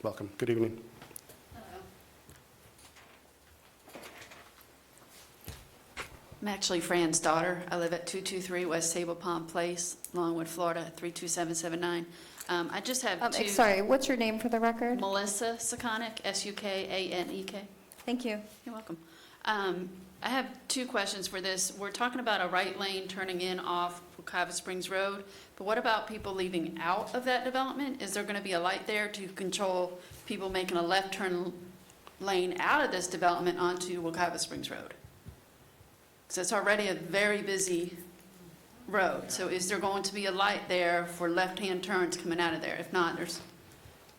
Welcome. Good evening. I'm actually Fran's daughter. I live at 223 West Sable Pond Place, Longwood, Florida, 32779. I just have two. Sorry, what's your name for the record? Melissa Sukanek, S-U-K-A-N-E-K. Thank you. You're welcome. I have two questions for this. We're talking about a right lane turning in off Wekiva Springs Road, but what about people leaving out of that development? Is there going to be a light there to control people making a left turn lane out of this development onto Wekiva Springs Road? Because it's already a very busy road. So is there going to be a light there for left-hand turns coming out of there? If not, there's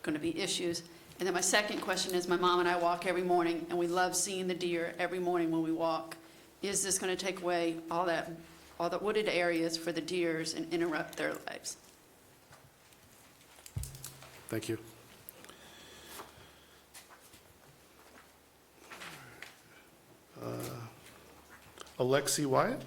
going to be issues. And then my second question is, my mom and I walk every morning, and we love seeing the deer every morning when we walk. Is this going to take away all the wooded areas for the deers and interrupt their lives? Thank you. Alexi Wyatt?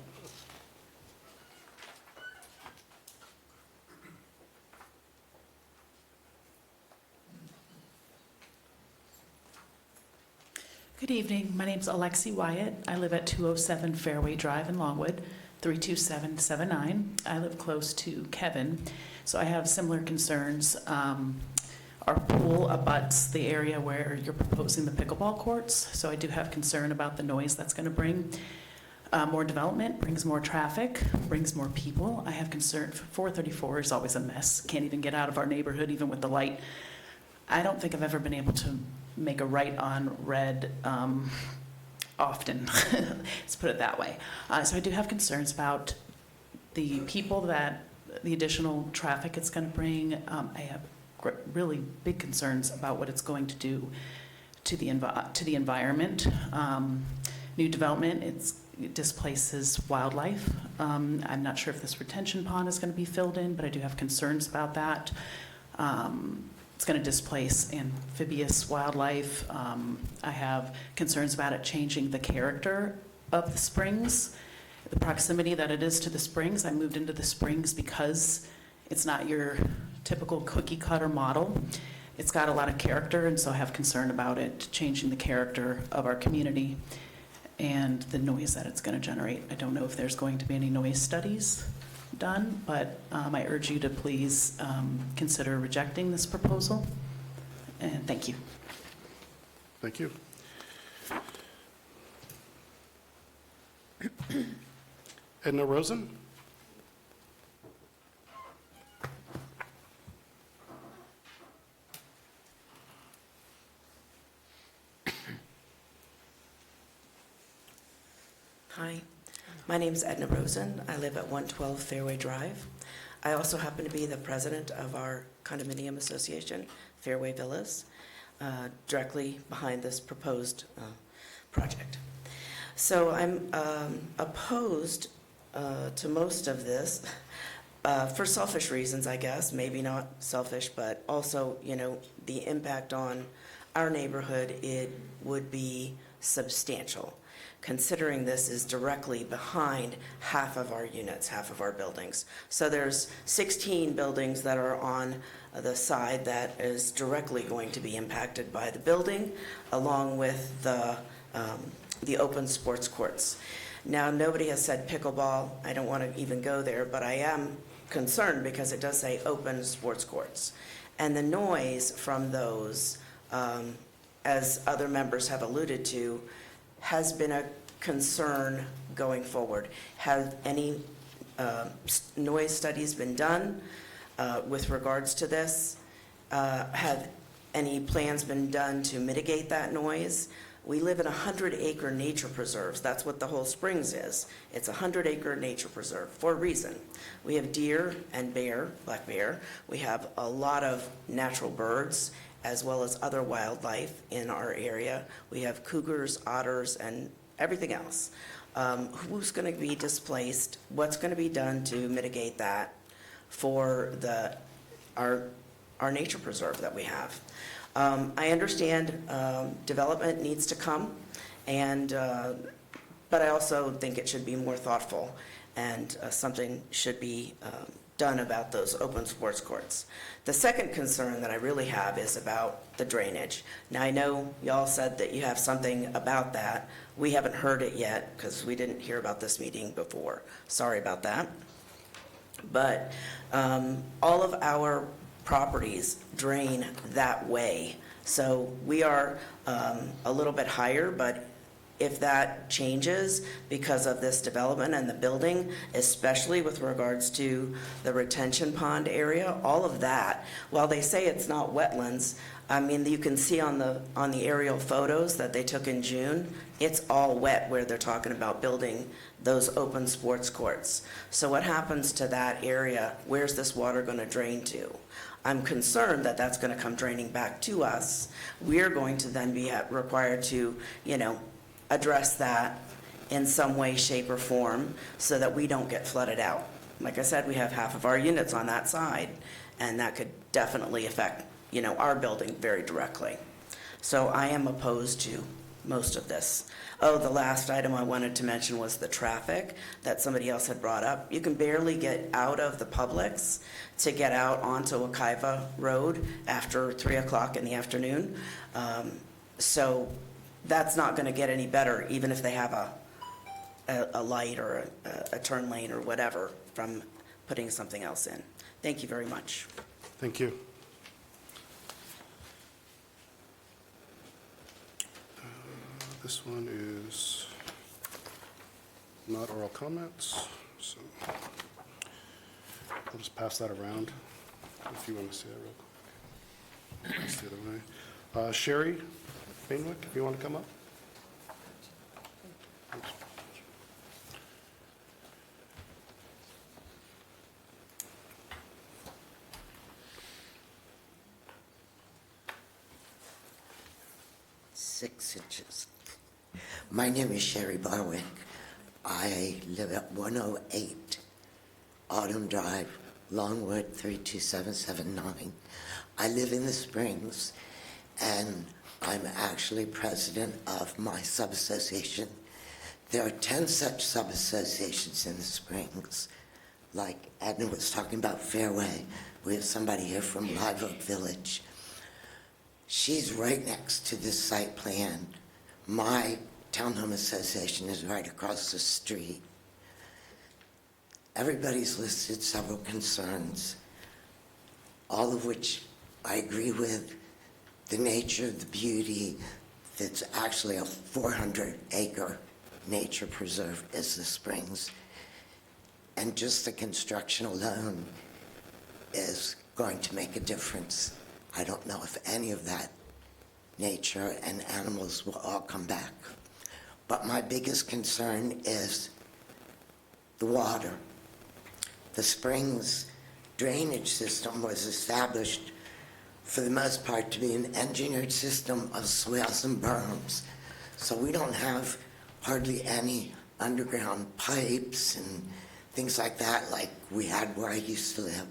Good evening. My name's Alexi Wyatt. I live at 207 Fairway Drive in Longwood, 32779. I live close to Kevin, so I have similar concerns. Our pool abuts the area where you're proposing the pickleball courts, so I do have concern about the noise that's going to bring. More development brings more traffic, brings more people. I have concern, 434 is always a mess. Can't even get out of our neighborhood, even with the light. I don't think I've ever been able to make a right on red often. Let's put it that way. So I do have concerns about the people that, the additional traffic it's going to bring. I have really big concerns about what it's going to do to the environment. New development, it displaces wildlife. I'm not sure if this retention pond is going to be filled in, but I do have concerns about that. It's going to displace amphibious wildlife. I have concerns about it changing the character of the springs, the proximity that it is to the springs. I moved into the springs because it's not your typical cookie cutter model. It's got a lot of character, and so I have concern about it changing the character of our community and the noise that it's going to generate. I don't know if there's going to be any noise studies done, but I urge you to please consider rejecting this proposal. And thank you. Thank you. Edna Rosen? Hi, my name is Edna Rosen. I live at 112 Fairway Drive. I also happen to be the president of our condominium association, Fairway Villas, directly behind this proposed project. So I'm opposed to most of this for selfish reasons, I guess. Maybe not selfish, but also, you know, the impact on our neighborhood, it would be substantial, considering this is directly behind half of our units, half of our buildings. So there's 16 buildings that are on the side that is directly going to be impacted by the building, along with the open sports courts. Now, nobody has said pickleball. I don't want to even go there, but I am concerned because it does say open sports courts. And the noise from those, as other members have alluded to, has been a concern going forward. Have any noise studies been done with regards to this? Have any plans been done to mitigate that noise? We live in 100-acre nature preserves. That's what the whole Springs is. It's a 100-acre nature preserve for a reason. We have deer and bear, black bear. We have a lot of natural birds as well as other wildlife in our area. We have cougars, otters, and everything else. Who's going to be displaced? What's going to be done to mitigate that for our nature preserve that we have? I understand development needs to come, but I also think it should be more thoughtful, and something should be done about those open sports courts. The second concern that I really have is about the drainage. Now, I know y'all said that you have something about that. We haven't heard it yet because we didn't hear about this meeting before. Sorry about that. But all of our properties drain that way. So we are a little bit higher, but if that changes because of this development and the building, especially with regards to the retention pond area, all of that, while they say it's not wetlands, I mean, you can see on the aerial photos that they took in June, it's all wet where they're talking about building those open sports courts. So what happens to that area? Where's this water going to drain to? I'm concerned that that's going to come draining back to us. We're going to then be required to, address that in some way, shape, or form so that we don't get flooded out. Like I said, we have half of our units on that side, and that could definitely affect, our building very directly. So I am opposed to most of this. Oh, the last item I wanted to mention was the traffic that somebody else had brought up. You can barely get out of the Publix to get out onto Wekiva Road after 3 o'clock in the afternoon. So that's not going to get any better, even if they have a light or a turn lane or whatever from putting something else in. Thank you very much. Thank you. This one is Not oral comments, so I'll just pass that around if you want to say it real quick. Pass the other way. Sherry Bainwick, if you want to come up. Six inches. My name is Sherry Barwick. I live at 108 Autumn Drive, Longwood 32779. I live in the Springs, and I'm actually president of my sub-association. There are 10 such sub-associations in the Springs. Like Edna was talking about Fairway, we have somebody here from Live Oak Village. She's right next to this site plan. My townhome association is right across the street. Everybody's listed several concerns, all of which I agree with. The nature, the beauty, that's actually a 400-acre nature preserve is the Springs. And just the construction alone is going to make a difference. I don't know if any of that nature and animals will all come back. But my biggest concern is the water. The Springs drainage system was established for the most part to be an engineered system of swales and berms. So we don't have hardly any underground pipes and things like that like we had where I used to live.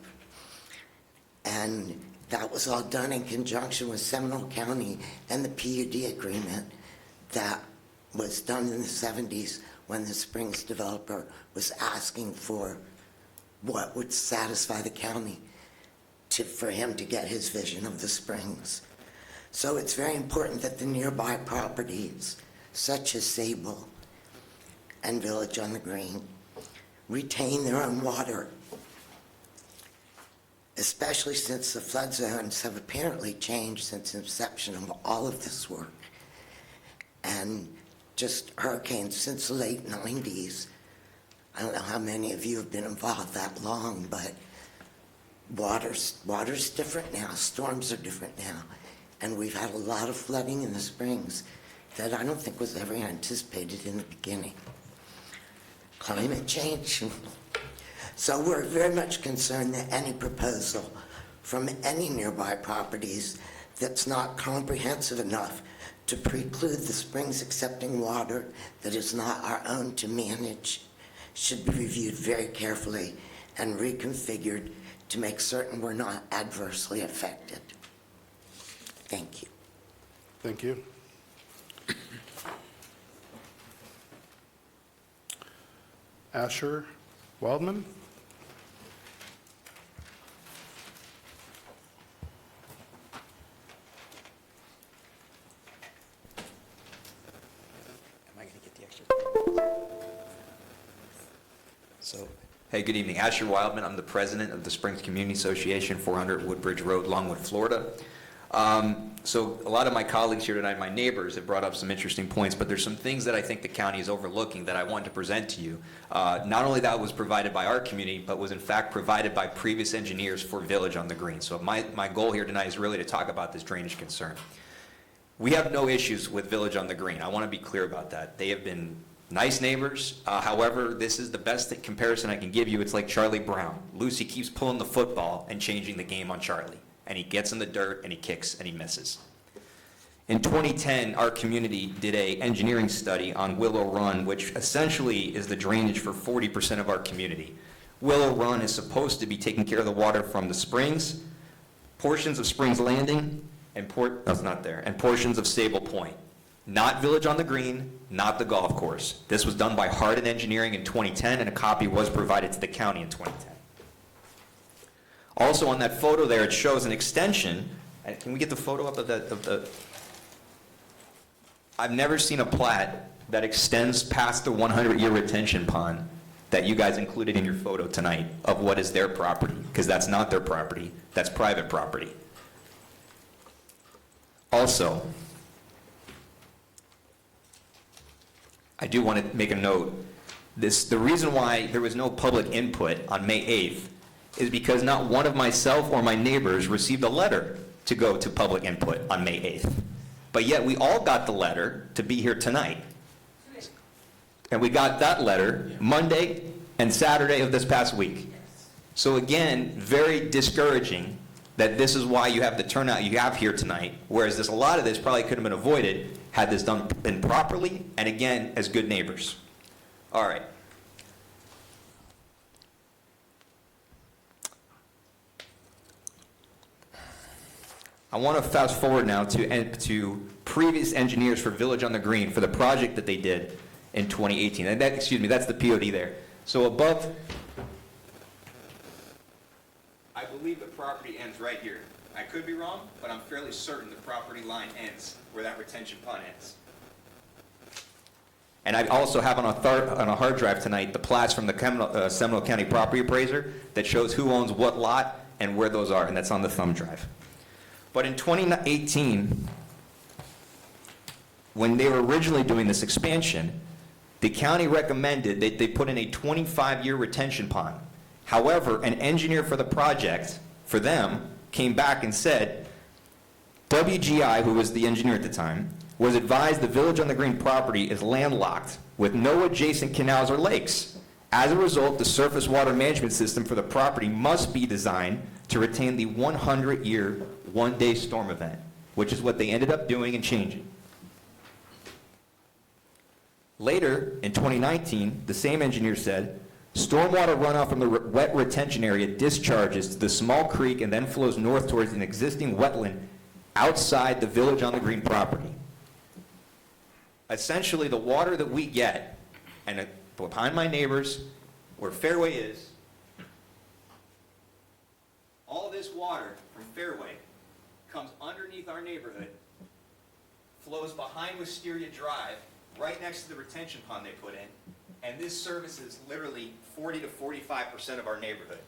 And that was all done in conjunction with Seminole County and the PUD agreement that was done in the 70s when the Springs developer was asking for what would satisfy the county for him to get his vision of the Springs. So it's very important that the nearby properties, such as Sable and Village on the Green, retain their own water, especially since the flood zones have apparently changed since inception of all of this work. And just hurricanes since the late 90s. I don't know how many of you have been involved that long, but water's different now, storms are different now, and we've had a lot of flooding in the Springs that I don't think was ever anticipated in the beginning. Climate change. So we're very much concerned that any proposal from any nearby properties that's not comprehensive enough to preclude the Springs accepting water that is not our own to manage should be reviewed very carefully and reconfigured to make certain we're not adversely affected. Thank you. Thank you. Asher Wildman? Hey, good evening. Asher Wildman. I'm the president of the Springs Community Association, 400 Woodbridge Road, Longwood, Florida. So a lot of my colleagues here tonight, my neighbors, have brought up some interesting points, but there's some things that I think the county is overlooking that I want to present to you. Not only that was provided by our community, but was in fact provided by previous engineers for Village on the Green. So my goal here tonight is really to talk about this drainage concern. We have no issues with Village on the Green. I want to be clear about that. They have been nice neighbors. However, this is the best comparison I can give you. It's like Charlie Brown. Lucy keeps pulling the football and changing the game on Charlie. And he gets in the dirt and he kicks and he misses. In 2010, our community did an engineering study on Willow Run, which essentially is the drainage for 40% of our community. Willow Run is supposed to be taking care of the water from the Springs, portions of Springs Landing, and portions of Sable Point. Not Village on the Green, not the golf course. This was done by Hardin Engineering in 2010, and a copy was provided to the county in 2010. Also on that photo there, it shows an extension. And can we get the photo up of the? I've never seen a plat that extends past the 100-year retention pond that you guys included in your photo tonight of what is their property, because that's not their property, that's private property. Also, I do want to make a note The reason why there was no public input on May 8th is because not one of myself or my neighbors received a letter to go to public input on May 8th. But yet we all got the letter to be here tonight. And we got that letter Monday and Saturday of this past week. So again, very discouraging that this is why you have the turnout you have here tonight, whereas a lot of this probably could have been avoided had this been properly, and again, as good neighbors. All right. I want to fast forward now to previous engineers for Village on the Green for the project that they did in 2018. And that's the POD there. So above, I believe the property ends right here. I could be wrong, but I'm fairly certain the property line ends where that retention pond ends. And I also have on a hard drive tonight the plats from the Seminole County Property Appraiser that shows who owns what lot and where those are, and that's on the thumb drive. But in 2018, when they were originally doing this expansion, the county recommended that they put in a 25-year retention pond. However, an engineer for the project, for them, came back and said, WGI, who was the engineer at the time, was advised the Village on the Green property is landlocked with no adjacent canals or lakes. As a result, the surface water management system for the property must be designed to retain the 100-year, one-day storm event, which is what they ended up doing and changing. Later, in 2019, the same engineer said, stormwater runoff from the wet retention area discharges to the small creek and then flows north towards an existing wetland outside the Village on the Green property. Essentially, the water that we get, and behind my neighbors, where Fairway is, all this water from Fairway comes underneath our neighborhood, flows behind Wisteria Drive, right next to the retention pond they put in, and this services literally 40 to 45% of our neighborhood.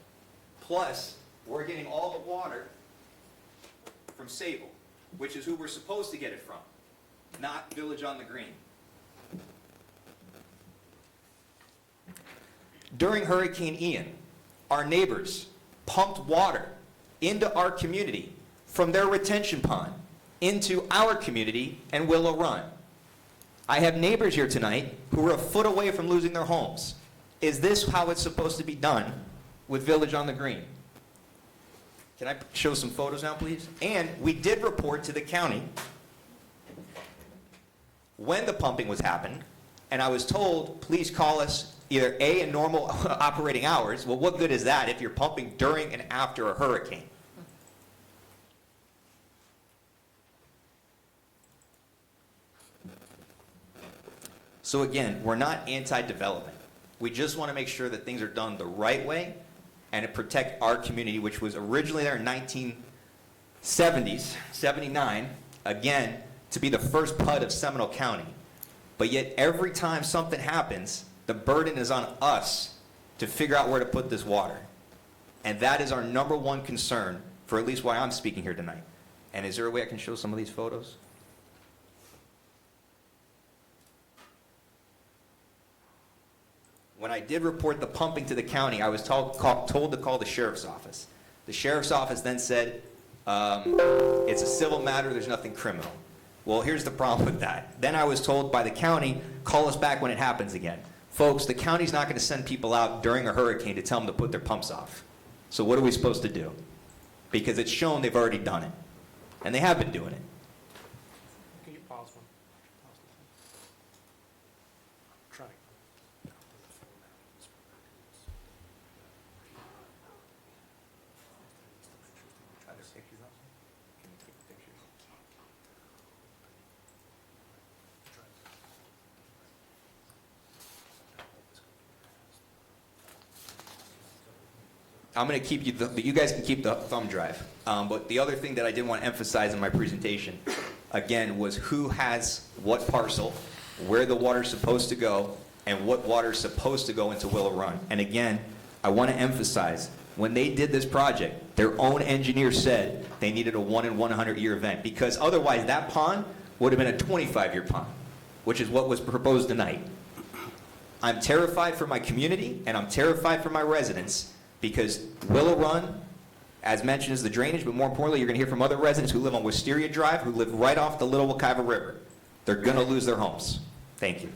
Plus, we're getting all the water from Sable, which is who we're supposed to get it from, not Village on the Green. During Hurricane Ian, our neighbors pumped water into our community from their retention pond into our community and Willow Run. I have neighbors here tonight who are a foot away from losing their homes. Is this how it's supposed to be done with Village on the Green? Can I show some photos now, please? And we did report to the county when the pumping was happening, and I was told, please call us either A, in normal operating hours. Well, what good is that if you're pumping during and after a hurricane? So again, we're not anti-development. We just want to make sure that things are done the right way and to protect our community, which was originally there in 1970s, 79, again, to be the first PUD of Seminole County. But yet every time something happens, the burden is on us to figure out where to put this water. And that is our number one concern for at least why I'm speaking here tonight. And is there a way I can show some of these photos? When I did report the pumping to the county, I was told to call the sheriff's office. The sheriff's office then said, it's a civil matter, there's nothing criminal. Well, here's the problem with that. Then I was told by the county, call us back when it happens again. Folks, the county's not going to send people out during a hurricane to tell them to put their pumps off. So what are we supposed to do? Because it's shown they've already done it. And they have been doing it. Can you pause one? Try. I'm going to keep you guys can keep the thumb drive. But the other thing that I did want to emphasize in my presentation, again, was who has what parcel, where the water's supposed to go, and what water's supposed to go into Willow Run. And again, I want to emphasize, when they did this project, their own engineer said they needed a 1 in 100-year event, because otherwise that pond would have been a 25-year pond, which is what was proposed tonight. I'm terrified for my community, and I'm terrified for my residents, because Willow Run, as mentioned, is the drainage, but more importantly, you're going to hear from other residents who live on Wisteria Drive, who live right off the Little Wekiva River. They're going to lose their homes. Thank you.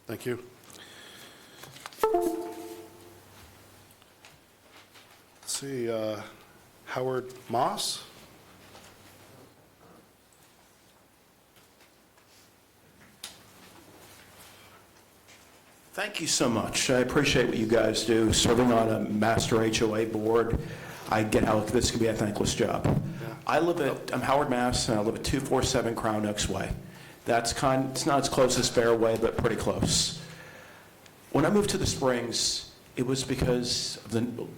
Thank you. Let's see, Howard Moss? Thank you so much. I appreciate what you guys do. Serving on a master HOA board, I get how this can be a thankless job. I'm Howard Mass, and I live at 247 Crown Oaks Way. It's not as close as Fairway, but pretty close. When I moved to the Springs, it was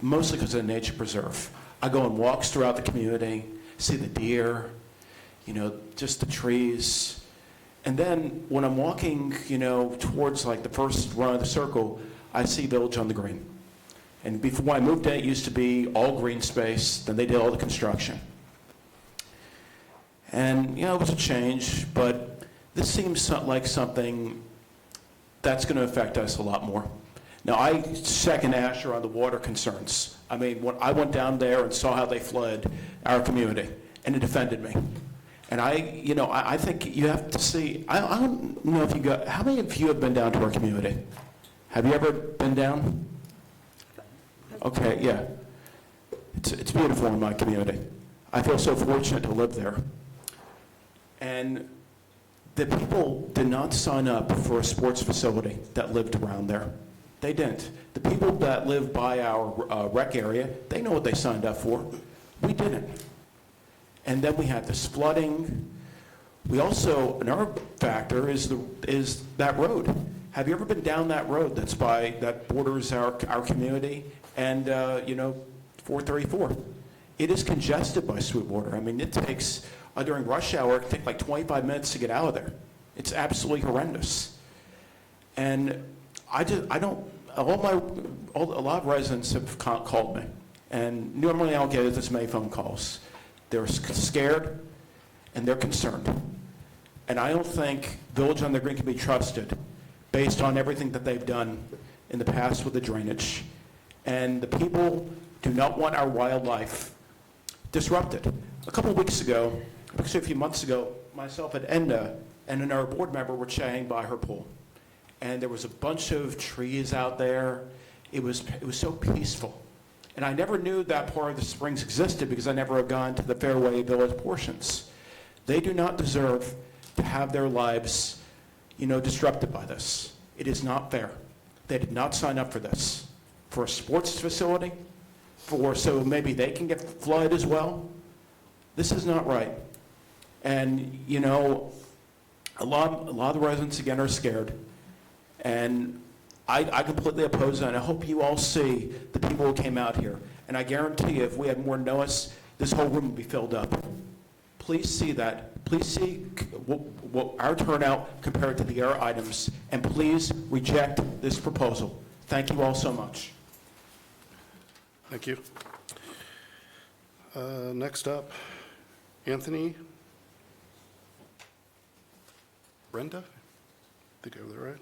mostly because of the nature preserve. I go on walks throughout the community, see the deer, just the trees. And then when I'm walking, towards like the first run of the circle, I see Village on the Green. And before I moved in, it used to be all green space. Then they did all the construction. And, it was a change, but this seems like something that's going to affect us a lot more. Now, I second Asher on the water concerns. I mean, when I went down there and saw how they flooded our community, and it offended me. And I think you have to see, I don't know if how many of you have been down to our community? Have you ever been down? Okay, yeah. It's beautiful in my community. I feel so fortunate to live there. And the people did not sign up for a sports facility that lived around there. They didn't. The people that live by our rec area, they know what they signed up for. We didn't. And then we had this flooding. We also, another factor is that road. Have you ever been down that road that borders our community and 434? It is congested by Sweetwater. I mean, it takes during rush hour, it takes like 25 minutes to get out of there. It's absolutely horrendous. And a lot of residents have called me, and normally I don't get this many phone calls. They're scared, and they're concerned. And I don't think Village on the Green can be trusted based on everything that they've done in the past with the drainage. And the people do not want our wildlife disrupted. A few months ago, myself and Enda and another board member were chatting by her pool. And there was a bunch of trees out there. It was so peaceful. And I never knew that part of the Springs existed because I never have gone to the Fairway Village portions. They do not deserve to have their lives, disrupted by this. It is not fair. They did not sign up for this. For a sports facility, so maybe they can get flooded as well. This is not right. And, a lot of the residents, again, are scared. And I completely oppose it, and I hope you all see the people who came out here. And I guarantee you, if we had more Noahs, this whole room would be filled up. Please see that. Please see what our turnout compared to the other items, and please reject this proposal. Thank you all so much. Thank you. Next up, Anthony Renda? I think I have that right.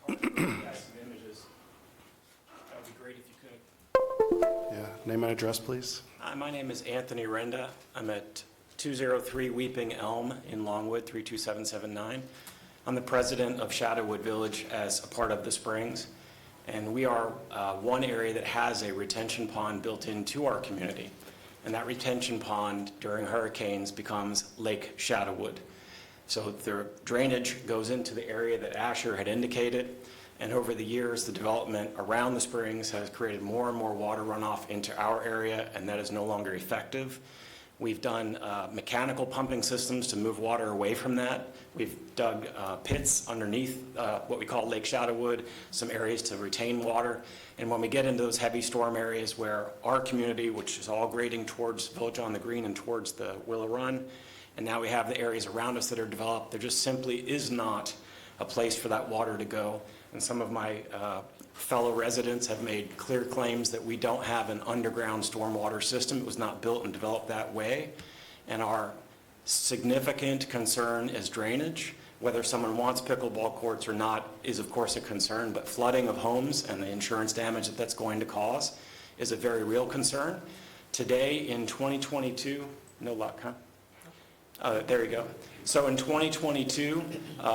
That would be great if you could. Yeah, name and address, please. My name is Anthony Renda. I'm at 203 Weeping Elm in Longwood, 32779. I'm the president of Shadowwood Village as a part of the Springs, and we are one area that has a retention pond built into our community. And that retention pond during hurricanes becomes Lake Shadowwood. So the drainage goes into the area that Asher had indicated, and over the years, the development around the Springs has created more and more water runoff into our area, and that is no longer effective. We've done mechanical pumping systems to move water away from that. We've dug pits underneath what we call Lake Shadowwood, some areas to retain water. And when we get into those heavy storm areas where our community, which is all grading towards Village on the Green and towards the Willow Run, and now we have the areas around us that are developed, there just simply is not a place for that water to go. And some of my fellow residents have made clear claims that we don't have an underground stormwater system. It was not built and developed that way. And our significant concern is drainage. Whether someone wants pickleball courts or not is of course a concern, but flooding of homes and the insurance damage that that's going to cause is a very real concern. Today in 2022, no luck, huh? There you go. So in 2022,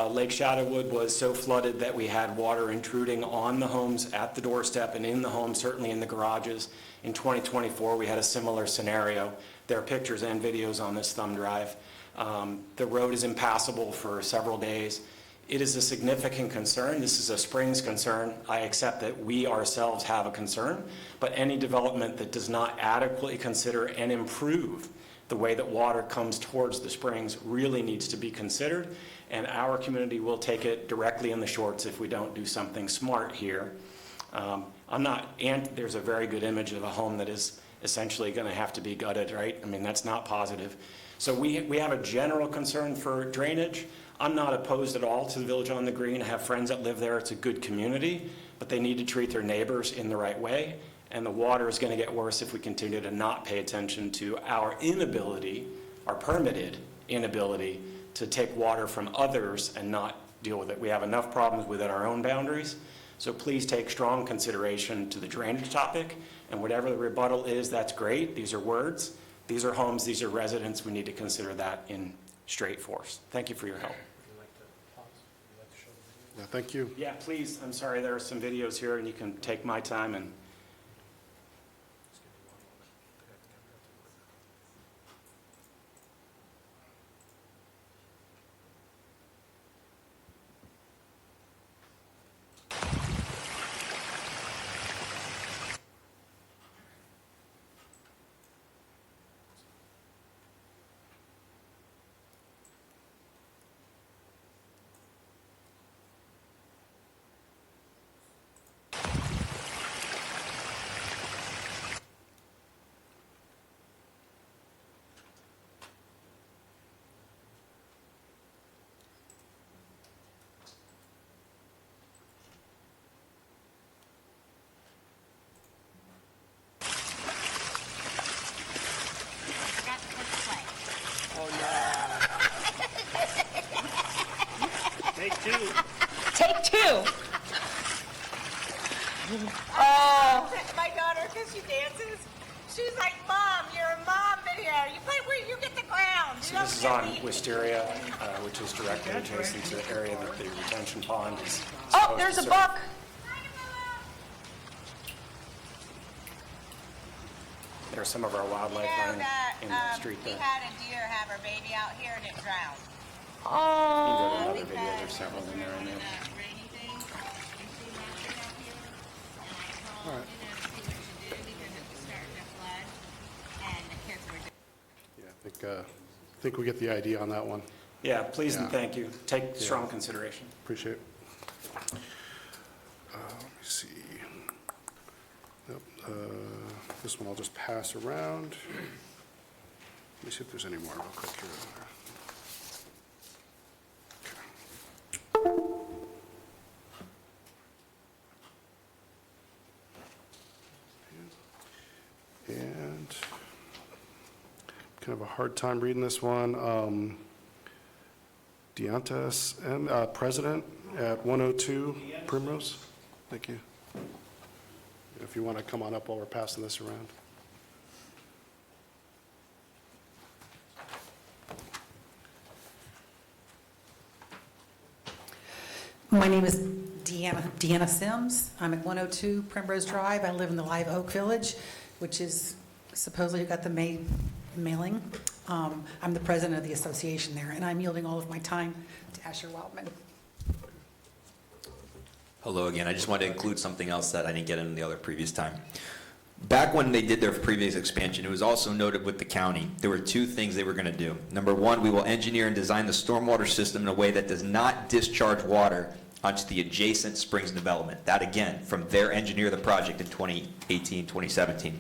Lake Shadowwood was so flooded that we had water intruding on the homes at the doorstep and in the homes, certainly in the garages. In 2024, we had a similar scenario. There are pictures and videos on this thumb drive. The road is impassable for several days. It is a significant concern. This is a Springs concern. I accept that we ourselves have a concern, but any development that does not adequately consider and improve the way that water comes towards the Springs really needs to be considered, and our community will take it directly in the shorts if we don't do something smart here. There's a very good image of a home that is essentially going to have to be gutted, right? I mean, that's not positive. So we have a general concern for drainage. I'm not opposed at all to the Village on the Green. I have friends that live there. It's a good community, but they need to treat their neighbors in the right way. And the water is going to get worse if we continue to not pay attention to our inability, our permitted inability, to take water from others and not deal with it. We have enough problems within our own boundaries. So please take strong consideration to the drainage topic, and whatever the rebuttal is, that's great. These are words. These are homes. These are residents. We need to consider that in straight force. Thank you for your help. Yeah, thank you. Yeah, please. I'm sorry, there are some videos here, and you can take my time and Take two. Oh. My daughter, because she dances, she's like, Mom, you're a mom video. You play where you get the ground. so this is on Wisteria, which is directly adjacent to the area that the retention pond is. Oh, there's a buck. There's some of our wildlife running in the street there. We had a deer have her baby out here and it drowned. You can go to another video, there's several in there. Yeah, I think we get the idea on that one. Yeah, please and Yeah. thank you. Take strong consideration. Appreciate it. Let me see. Nope, this one I'll just pass around. Let me see if there's any more real quick here. And kind of a hard time reading this one. Deantas, President at 102 Primrose. Thank you. If you want to come on up while we're passing this around. My name is Deanna Sims. I'm at 102 Primrose Drive. I live in the Live Oak Village, which is supposedly got the mailing. I'm the president of the association there, and I'm yielding all of my time to Asher Wildman. Hello again. I just wanted to include something else that I didn't get in the other previous time. Back when they did their previous expansion, it was also noted with the county, there were two things they were going to do. Number one, we will engineer and design the stormwater system in a way that does not discharge water onto the adjacent Springs development. That, again, from their engineer of the project in 2018, 2017.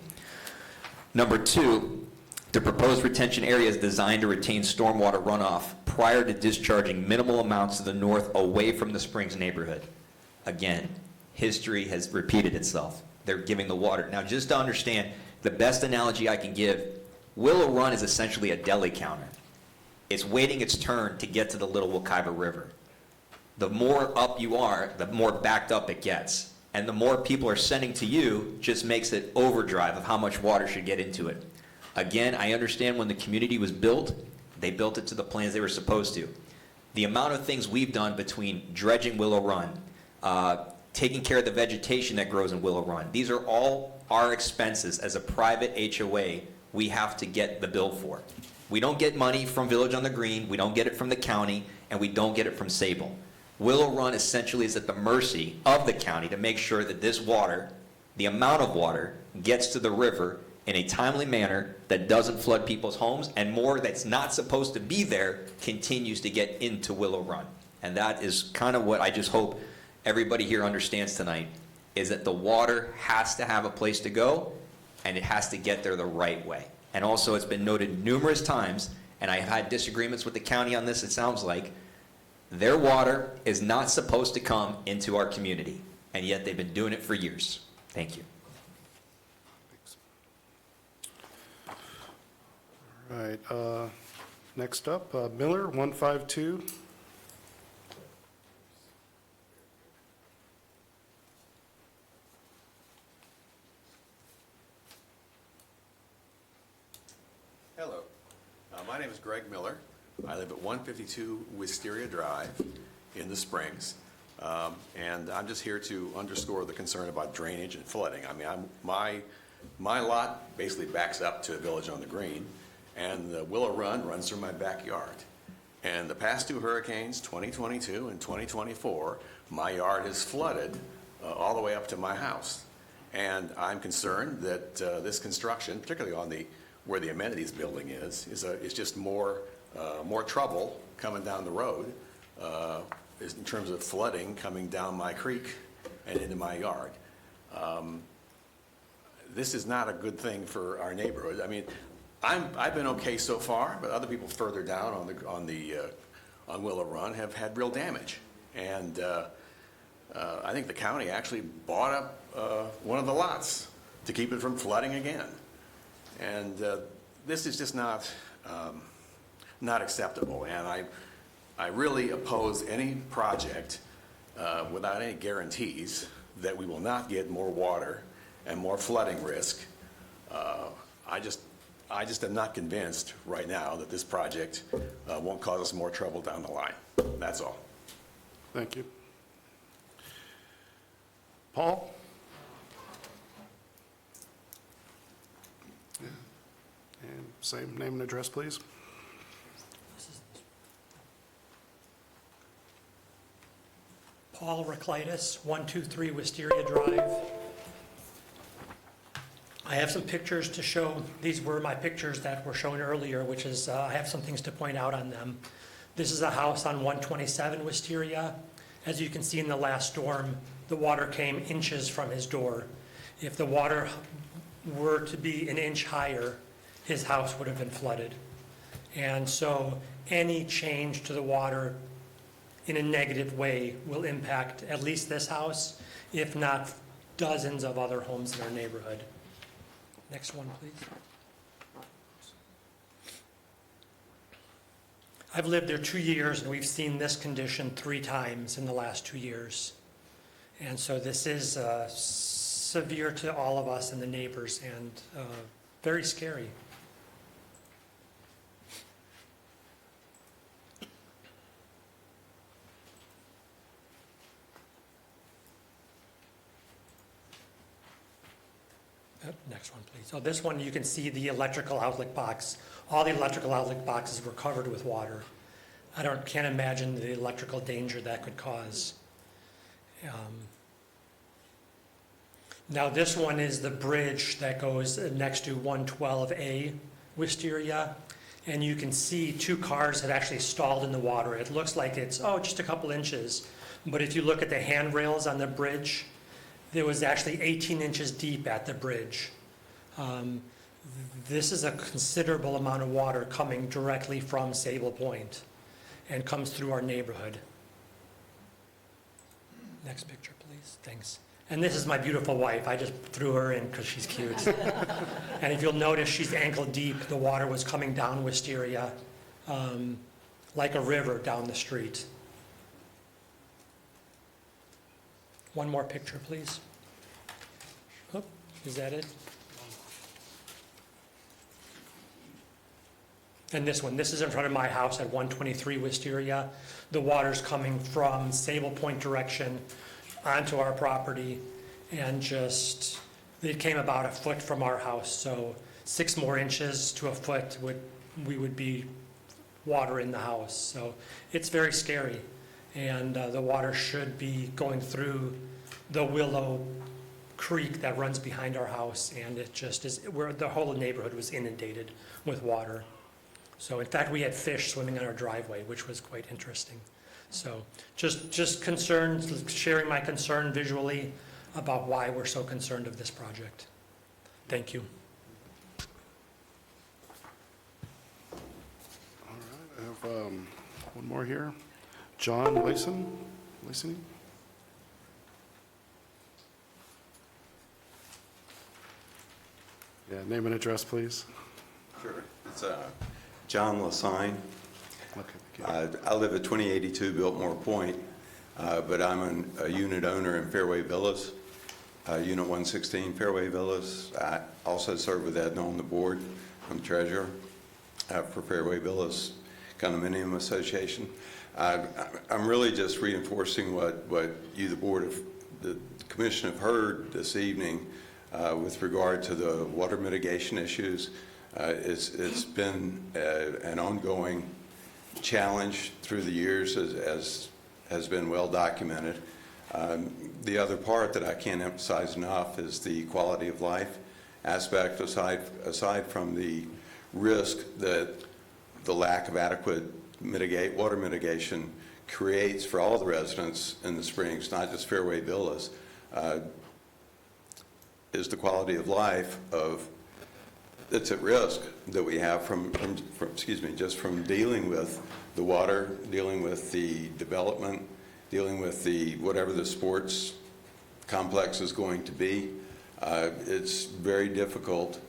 Number two, the proposed retention area is designed to retain stormwater runoff prior to discharging minimal amounts to the north away from the Springs neighborhood. Again, history has repeated itself. They're giving the water. Now, just to understand, the best analogy I can give, Willow Run is essentially a deli counter. It's waiting its turn to get to the Little Wekiva River. The more up you are, the more backed up it gets. And the more people are sending to you just makes it overdrive of how much water should get into it. Again, I understand when the community was built, they built it to the plans they were supposed to. The amount of things we've done between dredging Willow Run, taking care of the vegetation that grows in Willow Run, these are all our expenses as a private HOA we have to get the bill for. We don't get money from Village on the Green, we don't get it from the county, and we don't get it from Sable. Willow Run essentially is at the mercy of the county to make sure that this water, the amount of water, gets to the river in a timely manner that doesn't flood people's homes, and more that's not supposed to be there continues to get into Willow Run. And that is kind of what I just hope everybody here understands tonight, is that the water has to have a place to go, and it has to get there the right way. And also, it's been noted numerous times, and I have had disagreements with the county on this, it sounds like, their water is not supposed to come into our community, and yet they've been doing it for years. Thank you. All right, next up, Miller, 152. Hello, my name is Greg Miller. I live at 152 Wisteria Drive in the Springs, and I'm just here to underscore the concern about drainage and flooding. I mean, my lot basically backs up to Village on the Green, and the Willow Run runs through my backyard. And the past two hurricanes, 2022 and 2024, my yard is flooded all the way up to my house. And I'm concerned that this construction, particularly on where the amenities building is just more trouble coming down the road in terms of flooding coming down my creek and into my yard. This is not a good thing for our neighborhood. I mean, I've been okay so far, but other people further down on Willow Run have had real damage. And I think the county actually bought up one of the lots to keep it from flooding again. And this is just not acceptable. And I really oppose any project without any guarantees that we will not get more water and more flooding risk. I just am not convinced right now that this project won't cause us more trouble down the line. That's all. Thank you. Paul? And same name and address, please. Paul Reclitus, 123 Wisteria Drive. I have some pictures to show. These were my pictures that were shown earlier, which is, I have some things to point out on them. This is a house on 127 Wisteria. As you can see in the last storm, the water came inches from his door. If the water were to be an inch higher, his house would have been flooded. And so any change to the water in a negative way will impact at least this house, if not dozens of other homes in our neighborhood. Next one, please. I've lived there 2 years, and we've seen this condition 3 times in the last 2 years. And so this is severe to all of us and the neighbors, and very scary. Next one, please. So this one, you can see the electrical outlet box. All the electrical outlet boxes were covered with water. Can't imagine the electrical danger that could cause. Now this one is the bridge that goes next to 112A Wisteria. And you can see 2 cars had actually stalled in the water. It looks like it's, just a couple inches. But if you look at the handrails on the bridge, there was actually 18 inches deep at the bridge. This is a considerable amount of water coming directly from Sable Point and comes through our neighborhood. Next picture, please. Thanks. And this is my beautiful wife. I just threw her in because she's cute. And if you'll notice, she's ankle deep. The water was coming down Wisteria like a river down the street. One more picture, please. Oh, is that it? And this one, this is in front of my house at 123 Wisteria. The water's coming from Sable Point direction onto our property, and just, it came about a foot from our house, so 6 more inches to a foot we would be water in the house. So it's very scary, and the water should be going through the Willow Creek that runs behind our house, and it just is, the whole neighborhood was inundated with water. So in fact, we had fish swimming on our driveway, which was quite interesting. So just concerns, sharing my concern visually about why we're so concerned of this project. Thank you. All right, I have one more here. John Layson? Yeah, name and address, please. Sure. It's John Lasine. Okay, I live at 2082 Biltmore Point, but I'm a unit owner in Fairway Villas, Unit 116 Fairway Villas. I also serve with Edna on the board. I'm treasurer for Fairway Villas Condominium Association. I'm really just reinforcing what you, the board of the commission, have heard this evening with regard to the water mitigation issues. It's been an ongoing challenge through the years, as has been well documented. The other part that I can't emphasize enough is the quality of life aspect, aside from the risk that the lack of adequate water mitigation creates for all the residents in the Springs, not just Fairway Villas, is the quality of life that's at risk that we have from just from dealing with the water, dealing with the development, dealing with whatever the sports complex is going to be. It's very difficult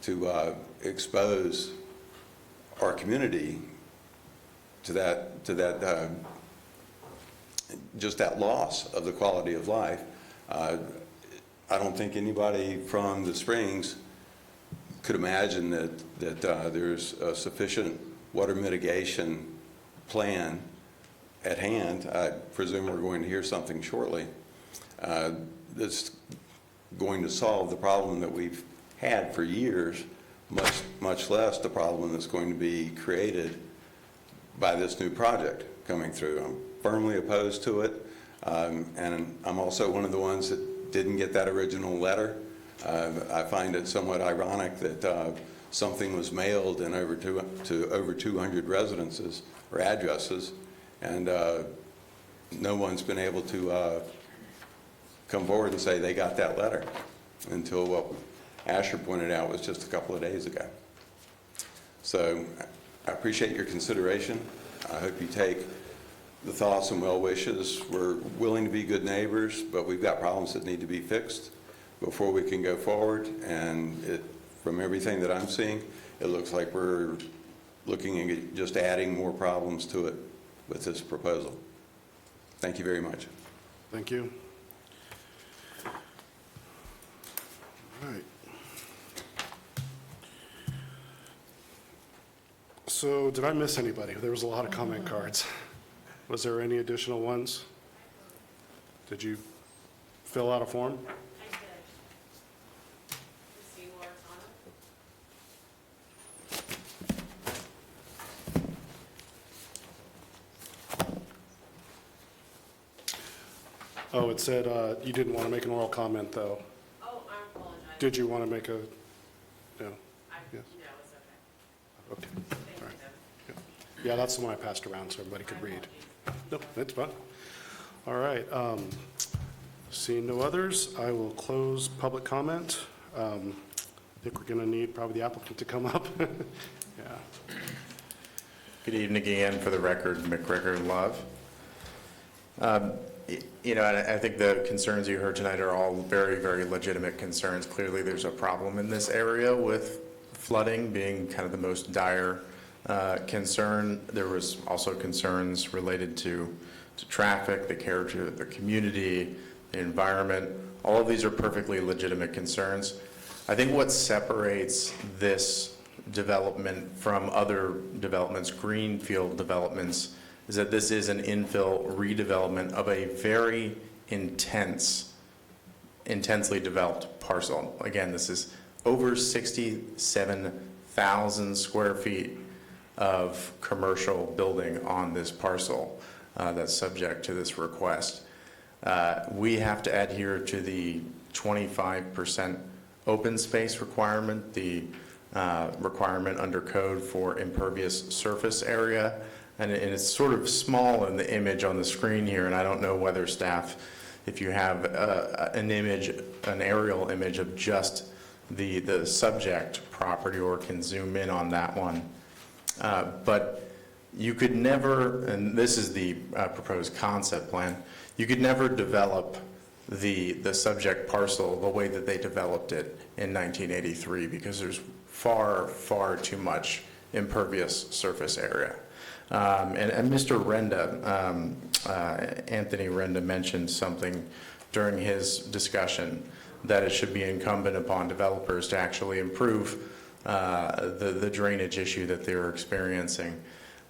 to expose our community to that just that loss of the quality of life. I don't think anybody from the Springs could imagine that there's a sufficient water mitigation plan at hand. I presume we're going to hear something shortly that's going to solve the problem that we've had for years, much less the problem that's going to be created by this new project coming through. I'm firmly opposed to it, and I'm also one of the ones that didn't get that original letter. I find it somewhat ironic that something was mailed in to over 200 residences or addresses, and no one's been able to come forward and say they got that letter until what Asher pointed out was just a couple of days ago. So I appreciate your consideration. I hope you take the thoughts and well wishes. We're willing to be good neighbors, but we've got problems that need to be fixed before we can go forward. And from everything that I'm seeing, it looks like we're looking at just adding more problems to it with this proposal. Thank you very much. Thank you. All right. So did I miss anybody? There was a lot of comment cards. Was there any additional ones? Did you fill out a form? Oh, it said you didn't want to make an oral comment, though. Oh, I apologize. Did you want to make a, no? Yes? No, it's okay. Okay, all right. Yeah, that's the one I passed around so everybody could read. No, that's fine. All right, seeing no others, I will close public comment. I think we're going to need probably the applicant to come up. Yeah. Good evening again. For the record, McGregor Love. You know, I think the concerns you heard tonight are all very, very legitimate concerns. Clearly, there's a problem in this area with flooding being kind of the most dire concern. There was also concerns related to traffic, the character of the community, the environment. All of these are perfectly legitimate concerns. I think what separates this development from other developments, greenfield developments, is that this is an infill redevelopment of a very intensely developed parcel. Again, this is over 67,000 square feet of commercial building on this parcel that's subject to this request. We have to adhere to the 25% open space requirement, the requirement under code for impervious surface area. And it's sort of small in the image on the screen here, and I don't know whether staff, if you have an aerial image of just the subject property, or can zoom in on that one. But you could never, and this is the proposed concept plan, you could never develop the subject parcel the way that they developed it in 1983, because there's far, far too much impervious surface area. And Mr. Renda, Anthony Renda, mentioned something during his discussion, that it should be incumbent upon developers to actually improve the drainage issue that they're experiencing.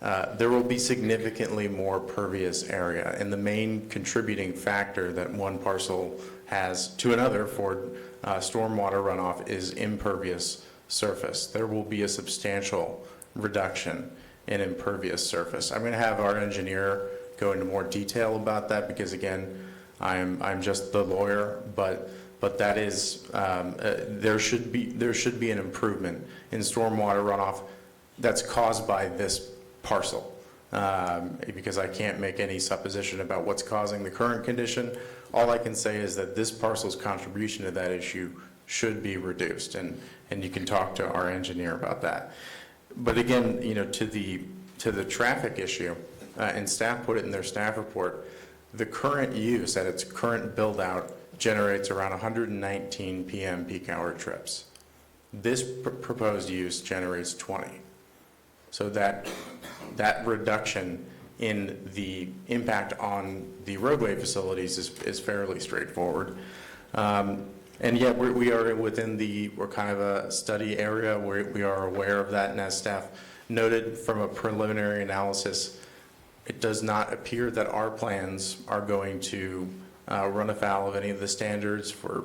There will be significantly more pervious area, and the main contributing factor that one parcel has to another for stormwater runoff is impervious surface. There will be a substantial reduction in impervious surface. I'm going to have our engineer go into more detail about that, because again, I'm just the lawyer, but that is there should be an improvement in stormwater runoff that's caused by this parcel, because I can't make any supposition about what's causing the current condition. All I can say is that this parcel's contribution to that issue should be reduced, and you can talk to our engineer about that. But again, to the traffic issue, and staff put it in their staff report, the current use at its current build out generates around 119 p.m. peak hour trips. This proposed use generates 20. So that reduction in the impact on the roadway facilities is fairly straightforward. And yet we are within we're kind of a study area where we are aware of that, and as staff noted from a preliminary analysis, it does not appear that our plans are going to run afoul of any of the standards for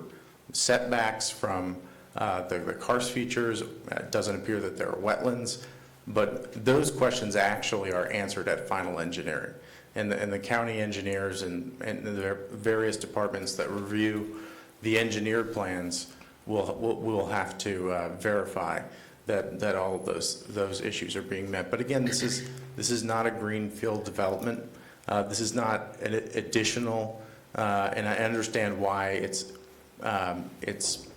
setbacks from the karst features. It doesn't appear that there are wetlands, but those questions actually are answered at final engineering. And the county engineers and the various departments that review the engineered plans will have to verify that all of those issues are being met. But again, this is not a greenfield development. This is not an additional, and I understand why it's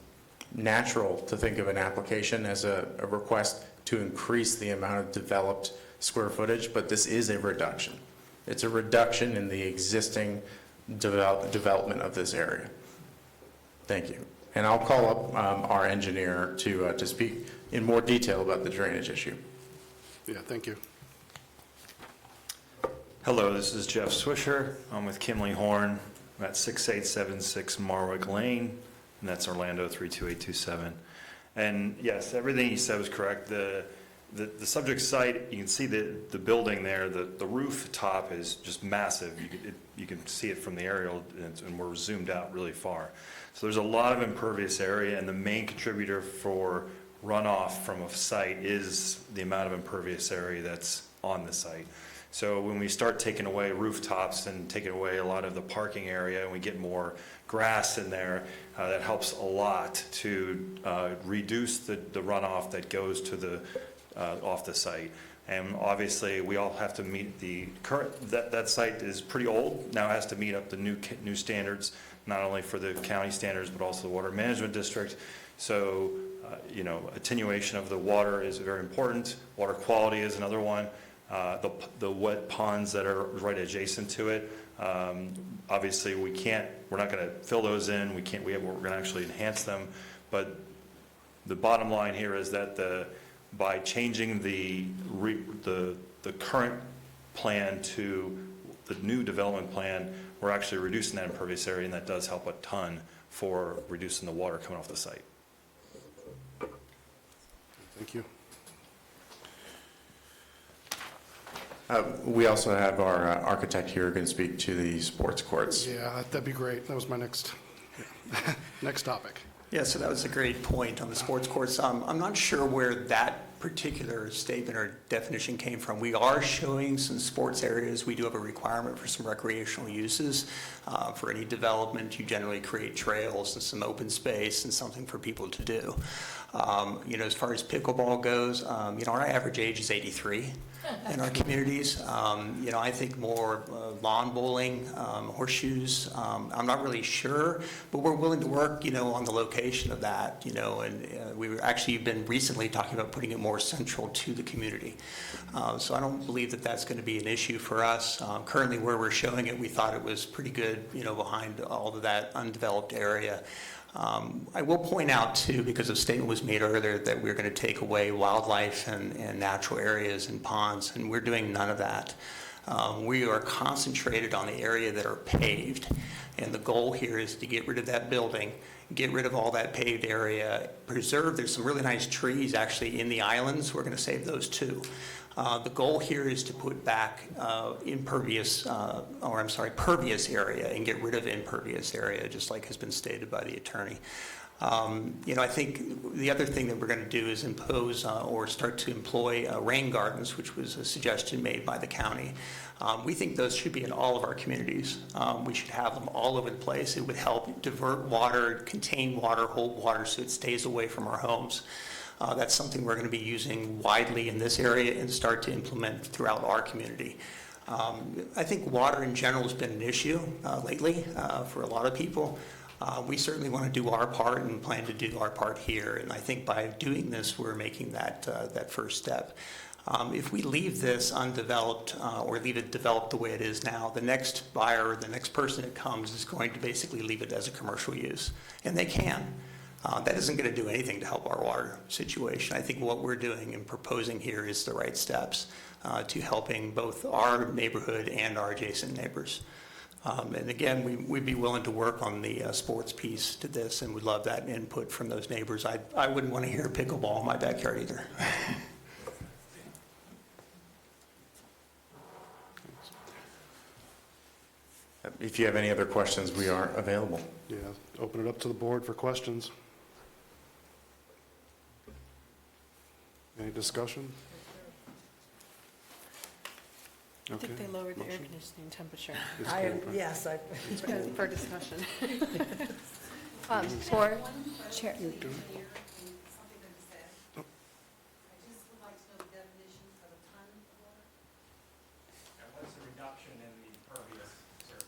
natural to think of an application as a request to increase the amount of developed square footage, but this is a reduction. It's a reduction in the existing development of this area. Thank you. And I'll call up our engineer to speak in more detail about the drainage issue. Yeah, thank you. Hello, this is Jeff Swisher. I'm with Kimley Horn. I'm at 6876 Marwick Lane, and that's Orlando 32827. And yes, everything you said was correct. The subject site, you can see the building there, the rooftop is just massive. You can see it from the aerial, and we're zoomed out really far. So there's a lot of impervious area, and the main contributor for runoff from a site is the amount of impervious area that's on the site. So when we start taking away rooftops and taking away a lot of the parking area, and we get more grass in there, that helps a lot to reduce the runoff that goes to the off the site. And obviously, we all have to meet the current, that site is pretty old, now has to meet up the new standards, not only for the county standards, but also the Water Management District. So, attenuation of the water is very important. Water quality is another one. The wet ponds that are right adjacent to it, obviously we're not going to fill those in. We're going to actually enhance them. But the bottom line here is that by changing the current plan to the new development plan, we're actually reducing that impervious area, and that does help a ton for reducing the water coming off the site. Thank you. We also have our architect here who can speak to the sports courts. Yeah, that'd be great. That was my next topic. Yeah, so that was a great point on the sports courts. I'm not sure where that particular statement or definition came from. We are showing some sports areas. We do have a requirement for some recreational uses. For any development, you generally create trails and some open space and something for people to do. As far as pickleball goes, our average age is 83 in our communities. I think more lawn bowling, horseshoes, I'm not really sure, but we're willing to work, on the location of that, and we've actually been recently talking about putting it more central to the community. So I don't believe that that's going to be an issue for us. Currently where we're showing it, we thought it was pretty good, behind all of that undeveloped area. I will point out too, because a statement was made earlier that we're going to take away wildlife and natural areas and ponds, and we're doing none of that. We are concentrated on the area that are paved, and the goal here is to get rid of that building, get rid of all that paved area, preserve. There's some really nice trees actually in the islands. We're going to save those too. The goal here is to put back pervious area and get rid of impervious area, just like has been stated by the attorney. I think the other thing that we're going to do is impose or start to employ rain gardens, which was a suggestion made by the county. We think those should be in all of our communities. We should have them all over the place. It would help divert water, contain water, hold water so it stays away from our homes. That's something we're going to be using widely in this area and start to implement throughout our community. I think water in general has been an issue lately for a lot of people. We certainly want to do our part and plan to do our part here. And I think by doing this, we're making that first step. If we leave this undeveloped or leave it developed the way it is now, the next buyer, the next person that comes is going to basically leave it as a commercial use. And they can. That isn't going to do anything to help our water situation. I think what we're doing and proposing here is the right steps to helping both our neighborhood and our adjacent neighbors. And again, we'd be willing to work on the sports piece to this, and would love that input from those neighbors. I wouldn't want to hear pickleball in my backyard either. If you have any other questions, we are available. Yeah, open it up to the board for questions. Any discussion? I think Okay. they lowered the air Motion? conditioning temperature. Yes, For discussion. Board Chair. What's the reduction in the pervious surface?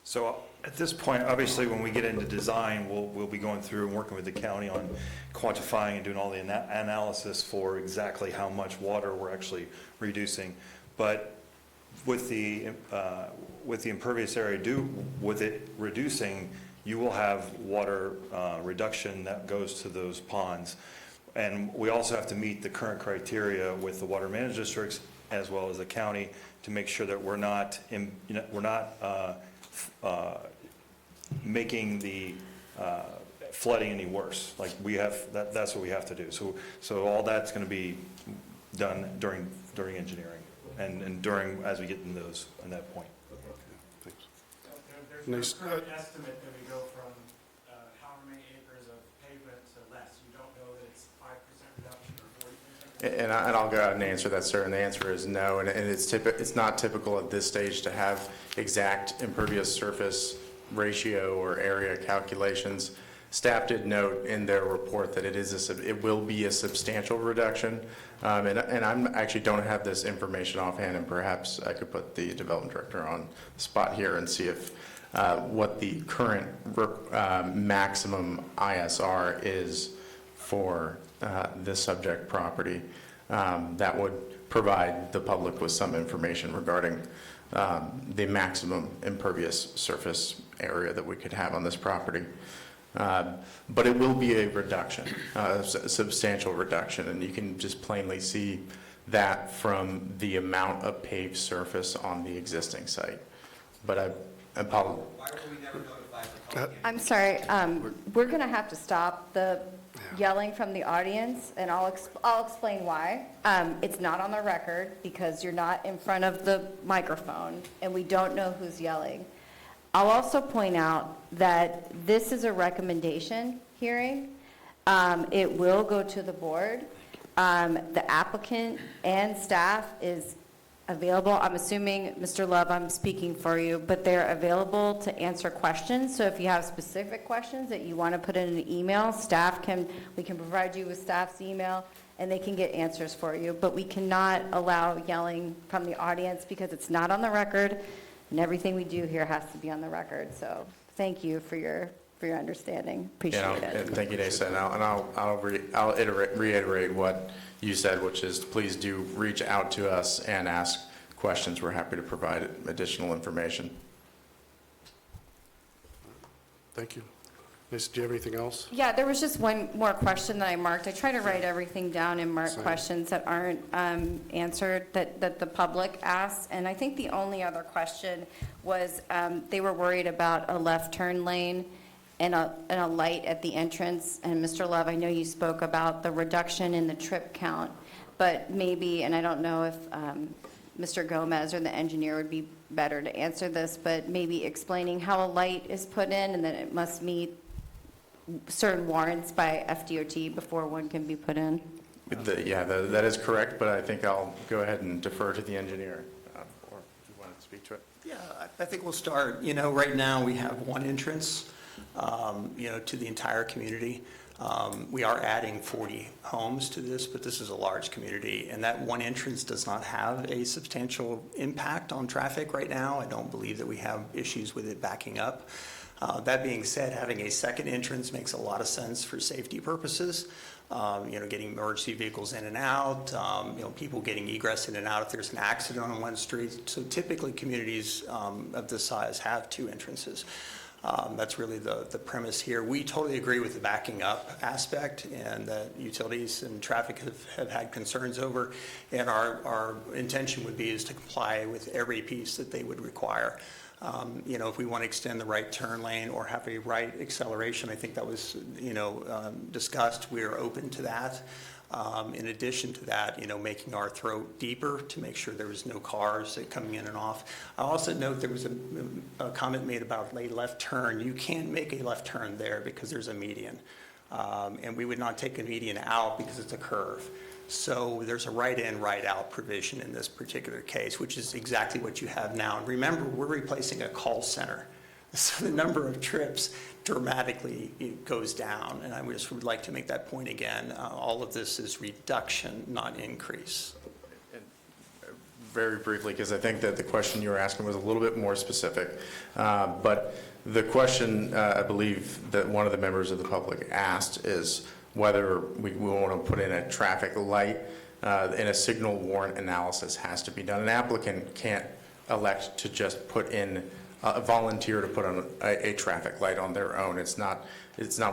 So at this point, obviously, when we get into design, we'll be going through and working with the county on quantifying and doing all the analysis for exactly how much water we're actually reducing. But with the impervious area, with it reducing, you will have water reduction that goes to those ponds. And we also have to meet the current criteria with the water management districts as well as the county to make sure that we're not making the flooding any worse. Like we have, that's what we have to do. So all that's going to be done during engineering and during, as we get in that point. There's no current estimate that we go from however many acres of pavement to less. You don't know that it's 5% reduction or 40%? And I'll go out and answer that, sir. And the answer is no. And it's not typical at this stage to have exact impervious surface ratio or area calculations. Staff did note in their report that it will be a substantial reduction. And I actually don't have this information offhand, and perhaps I could put the development director on the spot here and see if what the current maximum ISR is for this subject property. That would provide the public with some information regarding the maximum impervious surface area that we could have on this property. But it will be a reduction, a substantial reduction, and you can just plainly see that from the amount of paved surface on the existing site. But I apologize. I'm sorry, we're going to have to stop the yelling from the audience, and I'll explain why. It's not on the record because you're not in front of the microphone, and we don't know who's yelling. I'll also point out that this is a recommendation hearing. It will go to the board. The applicant and staff is available. I'm assuming, Mr. Love, I'm speaking for you, but they're available to answer questions. So if you have specific questions that you want to put in an email, we can provide you with staff's email, and they can get answers for you. But we cannot allow yelling from the audience because it's not on the record, and everything we do here has to be on the record. So thank you for your understanding. Appreciate it. Thank you, Nasa. And I'll reiterate what you said, which is please do reach out to us and ask questions. We're happy to provide additional information. Thank you. Nasa, do you have anything else? Yeah, there was just one more question that I marked. I try to write everything down and mark Same. questions that aren't answered that the public asks. And I think the only other question was they were worried about a left turn lane and a light at the entrance. And Mr. Love, I know you spoke about the reduction in the trip count, but maybe, and I don't know if Mr. Gomez or the engineer would be better to answer this, but maybe explaining how a light is put in and that it must meet certain warrants by FDOT before one can be put in. That is correct, but I think I'll go ahead and defer to the engineer, or if you want to speak to it. Yeah, I think we'll start. Right now we have one entrance, to the entire community. We are adding 40 homes to this, but this is a large community, and that one entrance does not have a substantial impact on traffic right now. I don't believe that we have issues with it backing up. That being said, having a second entrance makes a lot of sense for safety purposes. Getting emergency vehicles in and out, people getting egress in and out if there's an accident on one street. So typically communities of this size have two entrances. That's really the premise here. We totally agree with the backing up aspect, and that utilities and traffic have had concerns over, and our intention would be is to comply with every piece that they would require. If we want to extend the right turn lane or have a right acceleration, I think that was, discussed. We are open to that. In addition to that, making our throat deeper to make sure there was no cars coming in and off. I also note there was a comment made about a left turn. You can't make a left turn there because there's a median. And we would not take a median out because it's a curve. So there's a right in, right out provision in this particular case, which is exactly what you have now. And remember, we're replacing a call center. So the number of trips dramatically goes down. And I just would like to make that point again. All of this is reduction, not increase. Very briefly, because I think that the question you were asking was a little bit more specific. But the question I believe that one of the members of the public asked is whether we want to put in a traffic light and a signal warrant analysis has to be done. An applicant can't elect to just put in volunteer to put on a traffic light on their own. It's not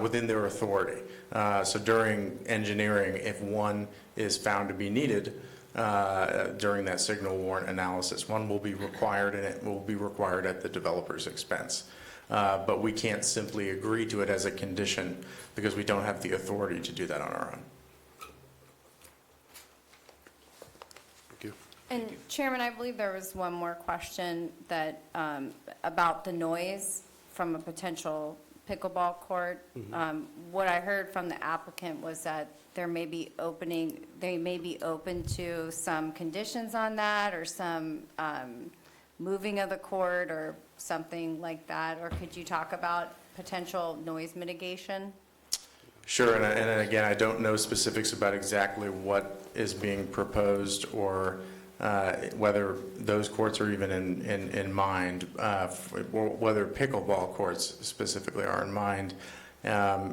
within their authority. So during engineering, if one is found to be needed during that signal warrant analysis, one will be required, and it will be required at the developer's expense. But we can't simply agree to it as a condition because we don't have the authority to do that on our own. And Chairman, I believe there was one more question that, about the noise from a potential pickleball court. What I heard from the applicant was that they may be open to some conditions on that, or some moving of the court or something like that. Or could you talk about potential noise mitigation? Sure, and again, I don't know specifics about exactly what is being proposed or whether those courts are even in mind, or whether pickleball courts specifically are in mind. I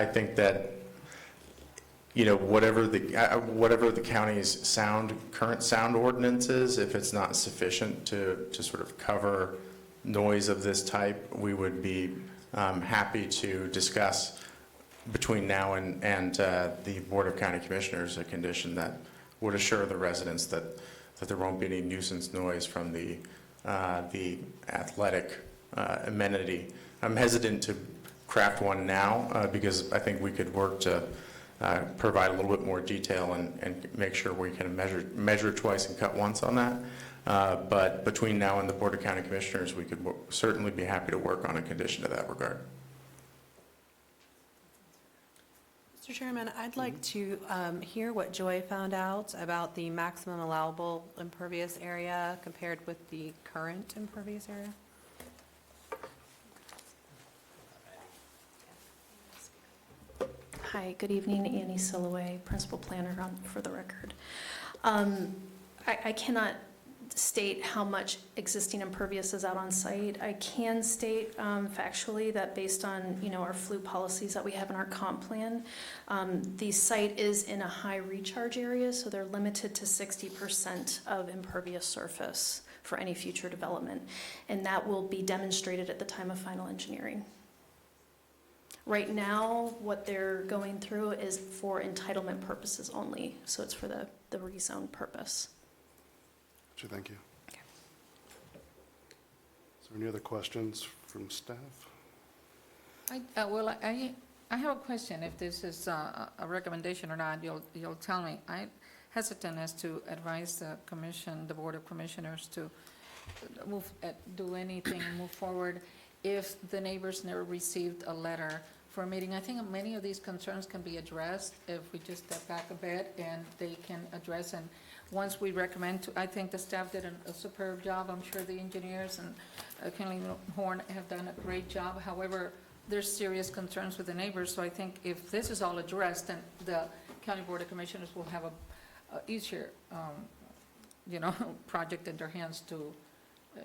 think that whatever the county's current sound ordinance is, if it's not sufficient to sort of cover noise of this type, we would be happy to discuss between now and the Board of County Commissioners a condition that would assure the residents that there won't be any nuisance noise from the athletic amenity. I'm hesitant to craft one now because I think we could work to provide a little bit more detail and make sure we can measure twice and cut once on that. But between now and the Board of County Commissioners, we could certainly be happy to work on a condition to that regard. Mr. Chairman, I'd like to hear what Joy found out about the maximum allowable impervious area compared with the current impervious area. Hi, good evening, Annie Silloway, Principal Planner for the record. I cannot state how much existing impervious is out on site. I can state factually that based on, our flu policies that we have in our comp plan, the site is in a high recharge area, so they're limited to 60% of impervious surface for any future development, and that will be demonstrated at the time of final engineering. Right now, what they're going through is for entitlement purposes only, so it's for the rezone purpose. Thank you. Is there any other questions from staff? I have a question. If this is a recommendation or not, you'll tell me. I'm hesitant as to advise the commission, the Board of Commissioners, to do anything and move forward if the neighbors never received a letter for a meeting. I think many of these concerns can be addressed if we just step back a bit and they can address. And once we recommend I think the staff did a superb job. I'm sure the engineers and Kinley Horn have done a great job. However, there's serious concerns with the neighbors. So I think if this is all addressed, then the County Board of Commissioners will have a easier, project in their hands to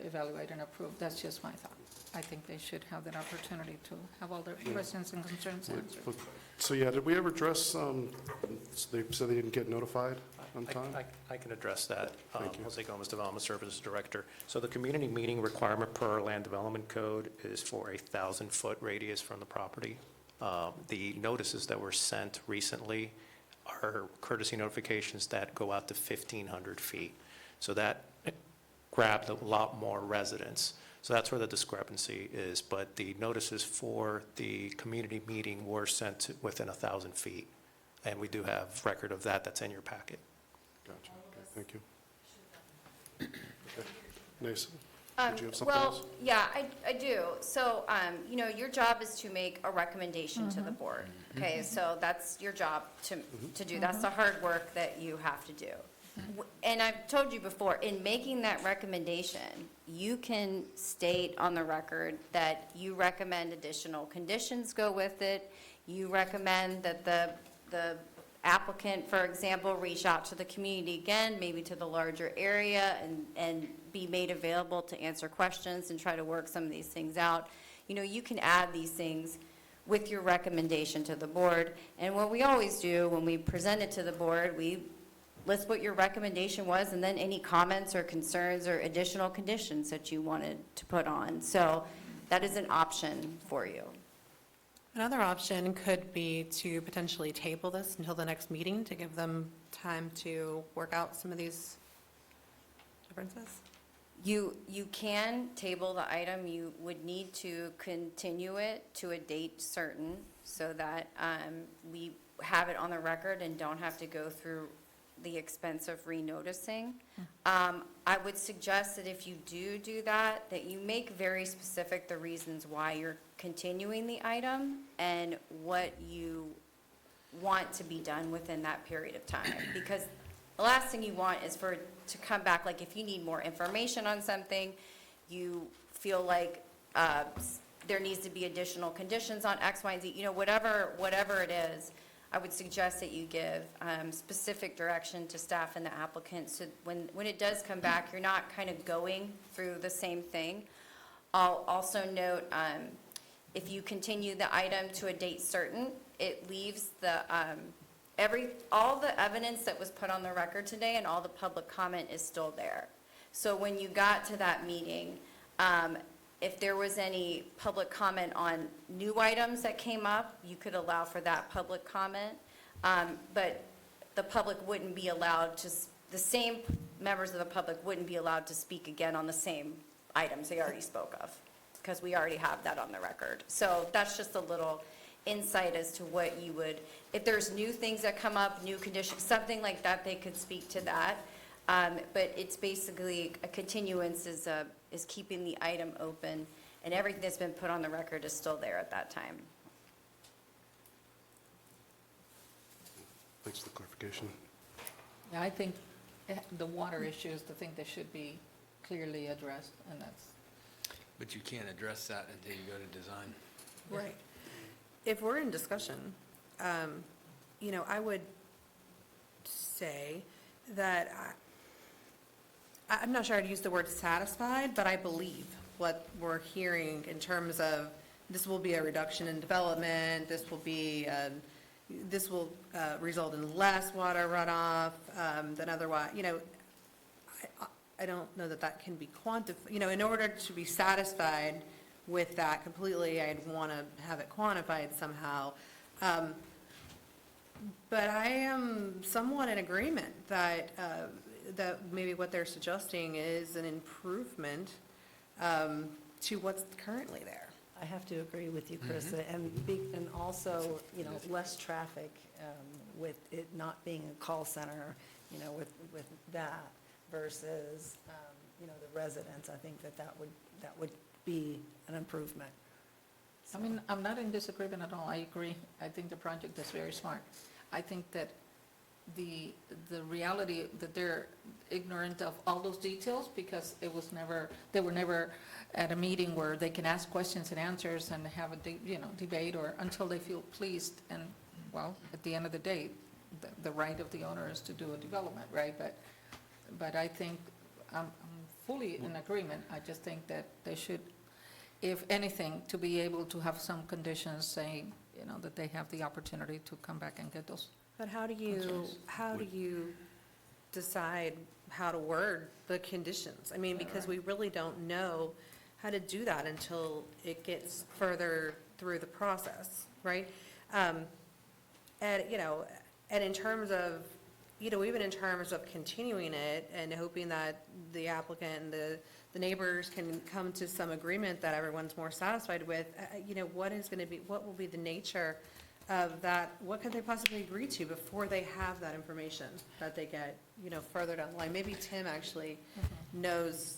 evaluate and approve. That's just my thought. I think they should have that opportunity to have all their questions and concerns answered. So yeah, did we ever address, they said they didn't get notified on time? I can address that. Thank you. Jose Gomez, Development Services Director. So the community meeting requirement per our land development code is for a 1,000-foot radius from the property. The notices that were sent recently are courtesy notifications that go out to 1,500 feet. So that grabbed a lot more residents. So that's where the discrepancy is. But the notices for the community meeting were sent within 1,000 feet. And we do have record of that. That's in your packet. Gotcha. Okay, thank you. Okay. Nason, did you have something else? Well, yeah, I do. So, your job is to make a recommendation to the board. Okay, so that's your job to do. That's the hard work that you have to do. And I've told you before, in making that recommendation, you can state on the record that you recommend additional conditions go with it. You recommend that the applicant, for example, reach out to the community again, maybe to the larger area, and be made available to answer questions and try to work some of these things out. You can add these things with your recommendation to the board. And what we always do when we present it to the board, we list what your recommendation was and then any comments or concerns or additional conditions that you wanted to put on. So that is an option for you. Another option could be to potentially table this until the next meeting to give them time to work out some of these differences. You can table the item. You would need to continue it to a date certain so that we have it on the record and don't have to go through the expense of renoticing. I would suggest that if you do that, that you make very specific the reasons why you're continuing the item and what you want to be done within that period of time. Because the last thing you want is for it to come back, like if you need more information on something, you feel like there needs to be additional conditions on X, Y, and Z, whatever it is, I would suggest that you give specific direction to staff and the applicant so when it does come back, you're not kind of going through the same thing. I'll also note, if you continue the item to a date certain, it leaves all the evidence that was put on the record today and all the public comment is still there. So when you got to that meeting, if there was any public comment on new items that came up, you could allow for that public comment. But the public wouldn't be allowed to, the same members of the public wouldn't be allowed to speak again on the same items they already spoke of, because we already have that on the record. So that's just a little insight as to what you would, if there's new things that come up, new conditions, something like that, they could speak to that. But it's basically, a continuance is keeping the item open, and everything that's been put on the record is still there at that time. Thanks for the clarification. Yeah, I think the water issue is the thing that should be clearly addressed, and that's. But you can't address that until you go to design. Right. If we're in discussion, I would say that I'm not sure I'd use the word satisfied, but I believe what we're hearing in terms of this will be a reduction in development, this will result in less water runoff than otherwise, I don't know that that can be quantified. In order to be satisfied with that completely, I'd want to have it quantified somehow. But I am somewhat in agreement that maybe what they're suggesting is an improvement to what's currently there. I have to agree with you, Chris, and also, less traffic with it not being a call center, with that versus, the residents. I think that would be an improvement. I mean, I'm not in disagreement at all. I agree. I think the project is very smart. I think that the reality that they're ignorant of all those details because they were never at a meeting where they can ask questions and answers and have a debate, or until they feel pleased. And well, at the end of the day, the right of the owner is to do a development, right? But I think I'm fully in agreement. I just think that they should, if anything, to be able to have some conditions saying, that they have the opportunity to come back and get those. But how do you decide how to word the conditions? I mean, because we really don't know how to do that until it gets further through the process, right? And in terms of, even in terms of continuing it and hoping that the applicant and the neighbors can come to some agreement that everyone's more satisfied with, what will be the nature of that? What could they possibly agree to before they have that information that they get, further down the line? Maybe Tim actually knows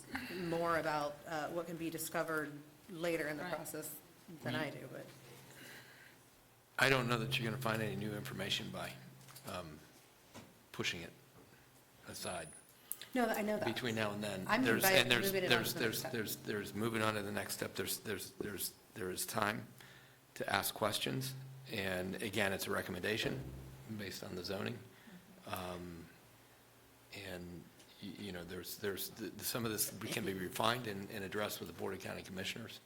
more about what can be discovered later in the process than I do, but. I don't know that you're going to find any new information by pushing it aside. No, I know that. Between now and then. I mean, There's- by and there's- moving it on to the next step. There's moving on to the next step. There is time to ask questions. And again, it's a recommendation based on the zoning. There's some of this can be refined and addressed with the Board of County Commissioners.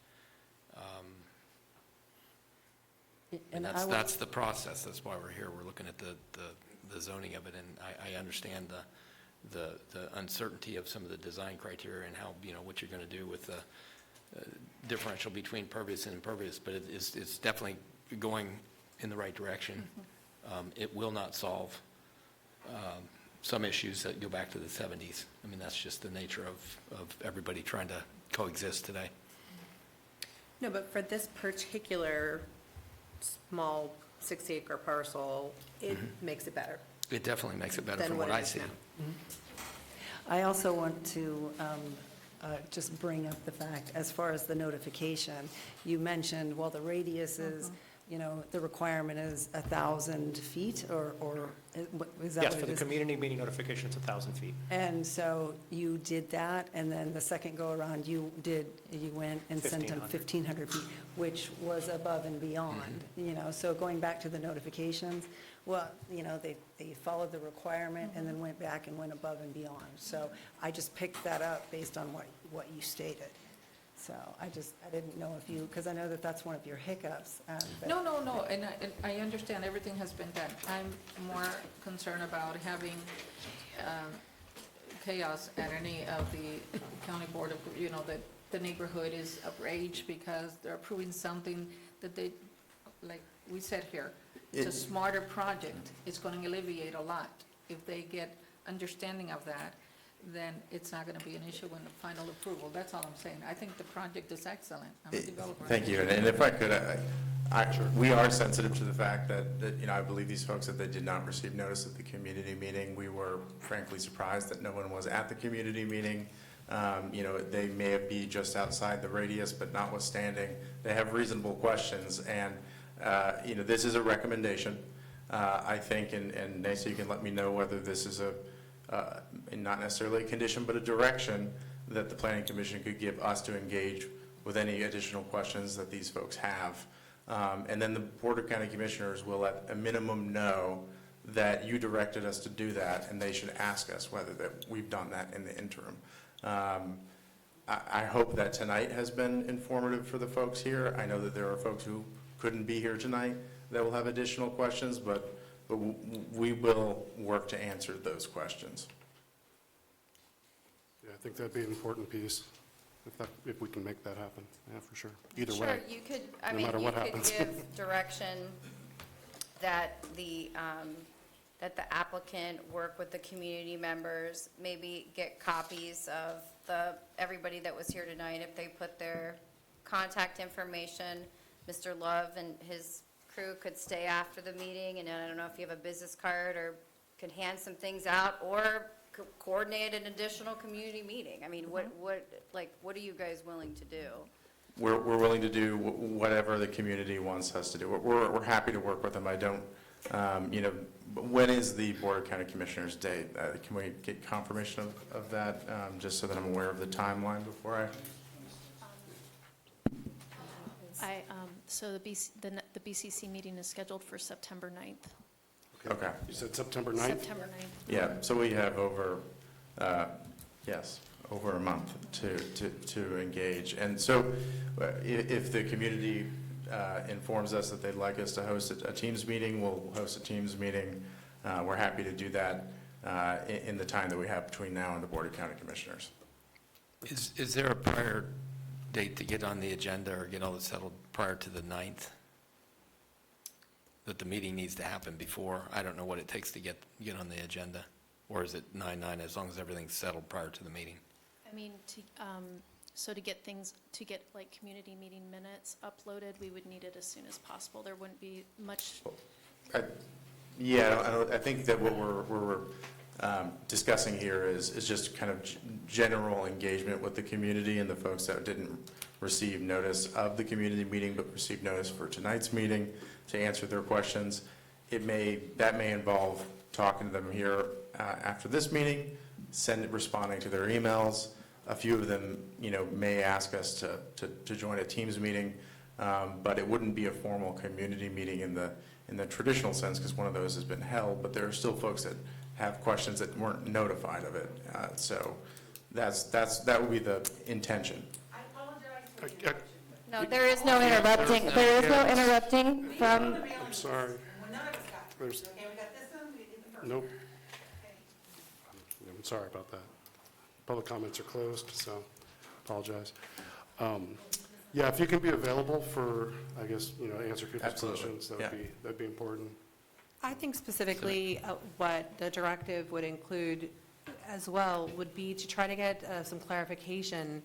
And that's the process. That's why we're here. We're looking at the zoning of it, and I understand the uncertainty of some of the design criteria and how, what you're going to do with the differential between pervious and impervious, but it's definitely going in the right direction. It will not solve some issues that go back to the 70s. I mean, that's just the nature of everybody trying to coexist today. No, but for this particular small 60-acre parcel, it makes it better. It definitely makes it better Than from what what it I is see. now. I also want to just bring up the fact, as far as the notification, you mentioned, well, the radius is, the requirement is 1,000 feet, or is that Yes, what for it the is? community meeting notification, it's 1,000 feet. And so you did that, and then the second go-around, you went and sent them 1,500 feet, which was above and beyond, so going back to the notifications, well, they followed the requirement and then went back and went above and beyond. So I just picked that up based on what you stated. So I didn't know if you, because I know that that's one of your hiccups. No, and I understand everything has been done. I'm more concerned about having chaos at any of the county board of, that the neighborhood is outraged because they're approving something that they, like we said here, it's a smarter project. It's going to alleviate a lot. If they get understanding of that, then it's not going to be an issue in the final approval. That's all I'm saying. I think the project is excellent. I'm a developer. Thank you. And if I could, we are sensitive to the fact that, I believe these folks that they did not receive notice at the community meeting. We were frankly surprised that no one was at the community meeting. They may be just outside the radius, but notwithstanding, they have reasonable questions. And, this is a recommendation, I think, and Nasa, you can let me know whether this is not necessarily a condition, but a direction that the Planning Commission could give us to engage with any additional questions that these folks have. And then the Board of County Commissioners will at a minimum know that you directed us to do that, and they should ask us whether that we've done that in the interim. I hope that tonight has been informative for the folks here. I know that there are folks who couldn't be here tonight that will have additional questions, but we will work to answer those questions. Yeah, I think that'd be an important piece, if we can make that happen, yeah, for sure. Either way. Sure, you could, no matter what happens. you could give direction that the applicant work with the community members, maybe get copies of everybody that was here tonight, if they put their contact information. Mr. Love and his crew could stay after the meeting, and I don't know if you have a business card or could hand some things out, or coordinate an additional community meeting. I mean, what are you guys willing to do? We're willing to do whatever the community wants us to do. We're happy to work with them. I don't, when is the Board of County Commissioners date? Can we get confirmation of that, just so that I'm aware of the timeline before I? So the BCC meeting is scheduled for September 9th. Okay. You said September 9th? September 9th. Yeah, so we have over a month to engage. And so if the community informs us that they'd like us to host a Teams meeting, we'll host a Teams meeting. We're happy to do that in the time that we have between now and the Board of County Commissioners. Is there a prior date to get on the agenda or get all this settled prior to the 9th? That the meeting needs to happen before? I don't know what it takes to get on the agenda. Or is it 9/9 as long as everything's settled prior to the meeting? I mean, so to get like community meeting minutes uploaded, we would need it as soon as possible. There wouldn't be much. I think that what we're discussing here is just kind of general engagement with the community and the folks that didn't receive notice of the community meeting but received notice for tonight's meeting to answer their questions. That may involve talking to them here after this meeting, responding to their emails. A few of them, may ask us to join a Teams meeting, but it wouldn't be a formal community meeting in the traditional sense because one of those has been held. But there are still folks that have questions that weren't notified of it. So that would be the intention. I apologize for the interruption. No, there is no interrupting. There is no interrupting from. I'm sorry. There's, nope. I'm sorry about that. Public comments are closed, so apologize. Yeah, if you can be available for, I guess, answer people's questions, that'd be important. I think specifically what the directive would include as well would be to try to get some clarification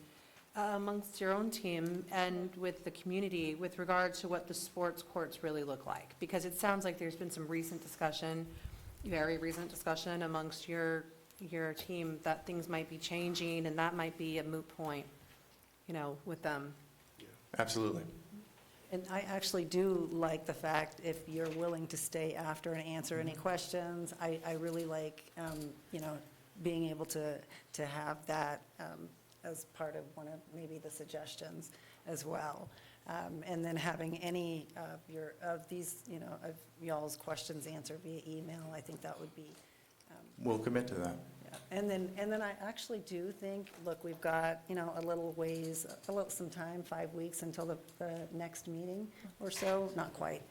amongst your own team and with the community with regard to what the sports courts really look like. Because it sounds like there's been some recent discussion, very recent discussion amongst your team that things might be changing and that might be a moot point, with them. Absolutely. And I actually do like the fact if you're willing to stay after and answer any questions. I really like, being able to have that as part of one of maybe the suggestions as well. And then having any of these, of y'all's questions answered via email, I think that would be. We'll commit to that. Yeah. And then I actually do think, look, we've got, some time, 5 weeks until the next meeting or so, not quite.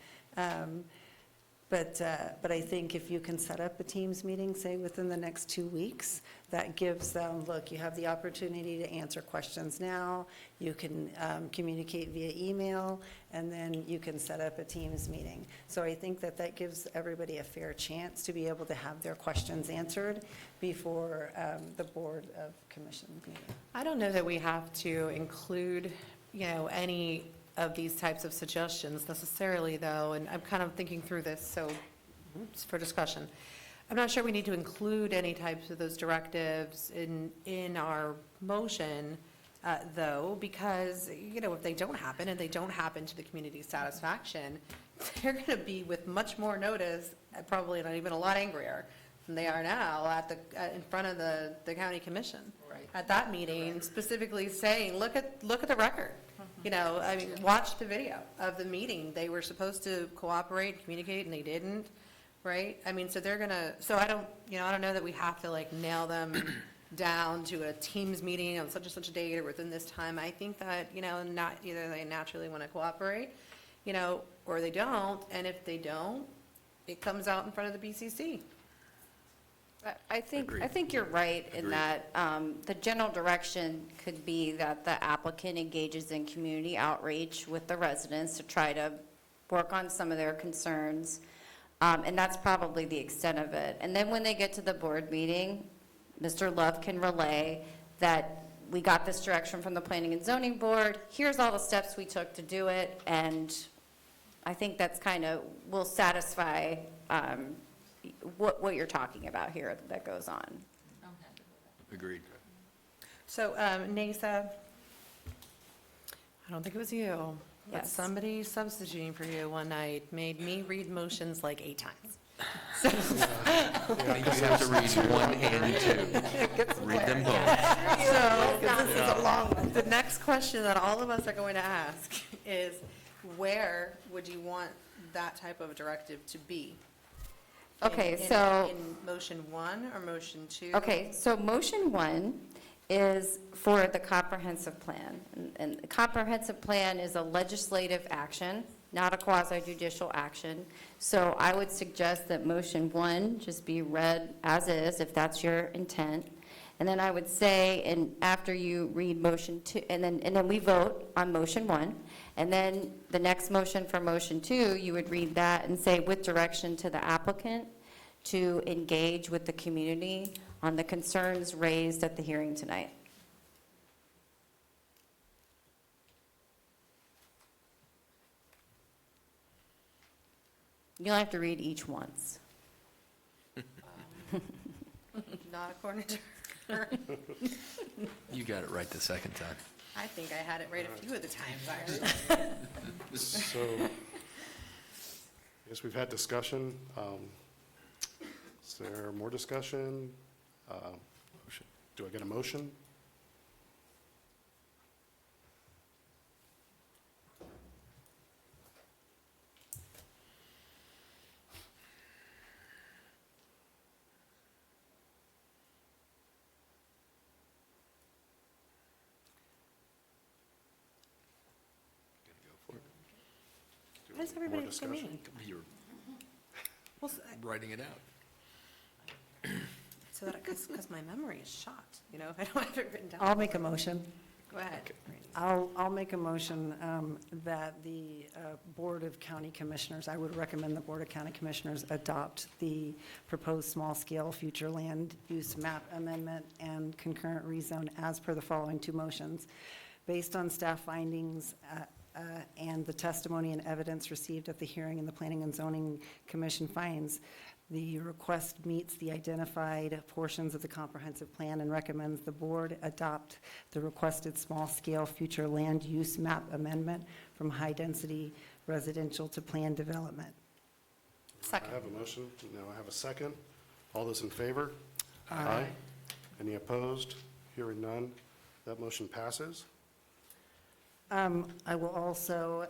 But I think if you can set up a Teams meeting, say, within the next 2 weeks, that gives them, look, you have the opportunity to answer questions now, you can communicate via email, and then you can set up a Teams meeting. So I think that that gives everybody a fair chance to be able to have their questions answered before the Board of Commissions meeting. I don't know that we have to include, any of these types of suggestions necessarily, though, and I'm kind of thinking through this, so it's for discussion. I'm not sure we need to include any types of those directives in our motion, though, because, if they don't happen, and they don't happen to the community's satisfaction, they're going to be with much more notice, probably not even a lot angrier than they are now in front of the county commission. Right. At that meeting, specifically saying, look at the record. Watch the video of the meeting. They were supposed to cooperate, communicate, and they didn't, right? So I don't know that we have to nail them down to a Teams meeting on such and such a date or within this time. I think that, not either they naturally want to cooperate, or they don't, and if they don't, it comes out in front of the BCC. I think you're right in that the general direction could be that the applicant engages in community outreach with the residents to try to work on some of their concerns. And that's probably the extent of it. And then when they get to the board meeting, Mr. Love can relay that we got this direction from the Planning and Zoning Board. Here's all the steps we took to do it. And I think that's will satisfy what you're talking about here that goes on. Agreed. So, Nasa, I don't think it was you, but Yes. somebody substituting for you one night made me read motions 8 times. Maybe you have to read 1 and 2. Read them both. So, the next question that all of us are going to ask is, where would you want that type of directive to be? Okay, In motion 1 or motion 2? Okay, so motion 1 is for the comprehensive plan. And the comprehensive plan is a legislative action, not a quasi-judicial action. So I would suggest that motion 1 just be read as is, if that's your intent. And then I would say, and after you read motion 2, and then we vote on motion 1. And then the next motion for motion 2, you would read that and say, with direction to the applicant to engage with the community on the concerns raised at the hearing tonight. You'll have to read each once. Not according to her. You got it right the second time. I think I had it right a few of the times, actually. So, yes, we've had discussion. Is there more discussion? Do I get a motion? Why does everybody look at me? You're Well, writing it out. so that, because my memory is shot, if I don't have it written down. I'll make a motion. Go ahead. I'll make a motion that the Board of County Commissioners, I would recommend the Board of County Commissioners adopt the proposed small-scale future land use map amendment and concurrent rezone as per the following 2 motions. Based on staff findings and the testimony and evidence received at the hearing and the Planning and Zoning Commission finds, the request meets the identified portions of the comprehensive plan and recommends the board adopt the requested small-scale future land use map amendment from high-density residential to planned development. Second. I have a motion. Now I have a second. All those in favor? Aye. Any opposed? Hearing none. That motion passes. I will also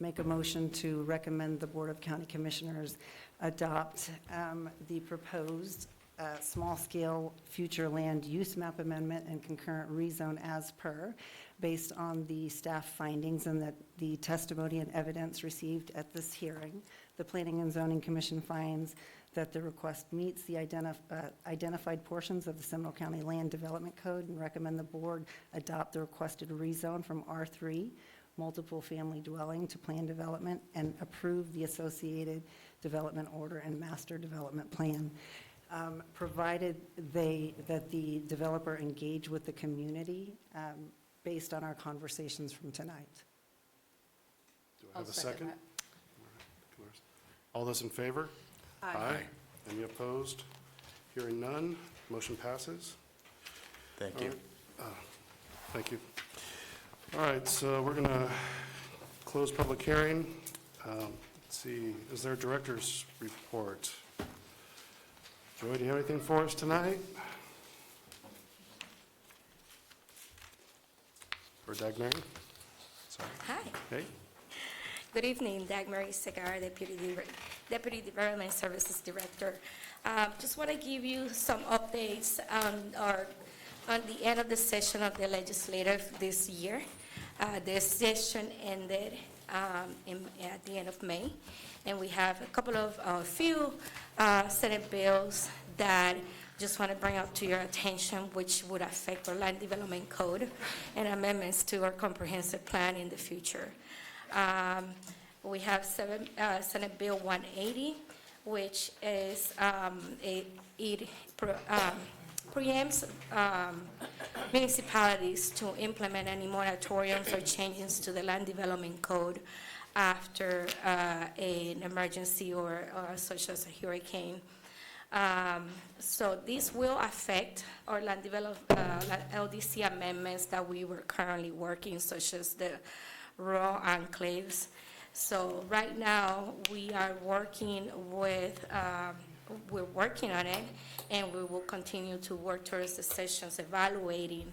make a motion to recommend the Board of County Commissioners adopt the proposed small-scale future land use map amendment and concurrent rezone as per, based on the staff findings and that the testimony and evidence received at this hearing, The Planning and Zoning Commission finds that the request meets the identified portions of the Seminole County Land Development Code and recommend the board adopt the requested rezone from R3, multiple family dwelling, to plan development, and approve the associated development order and master development plan, provided that the developer engage with the community based on our conversations from tonight. Do I have a second? All those in favor? Aye. Any opposed? Hearing none, motion passes. Thank you. Thank you. All right, so we're going to close public hearing. Let's see, is there a director's report? Joy, do you have anything for us tonight? Or Dagmary? Sorry. Hi. Hey. Good evening, Dagmary Segar, Deputy Development Services Director. Just want to give you some updates on the end of the session of the legislative this year. The session ended at the end of May, and we have a few Senate bills that just want to bring up to your attention, which would affect our land development code and amendments to our comprehensive plan in the future. We have Senate Bill 180, which is it preempts municipalities to implement any moratoriums or changes to the land development code after an emergency or such as a hurricane. So this will affect our land LDC amendments that we were currently working, such as the rural enclaves. So right now, we are working with, we're working on it, and we will continue to work towards the sessions evaluating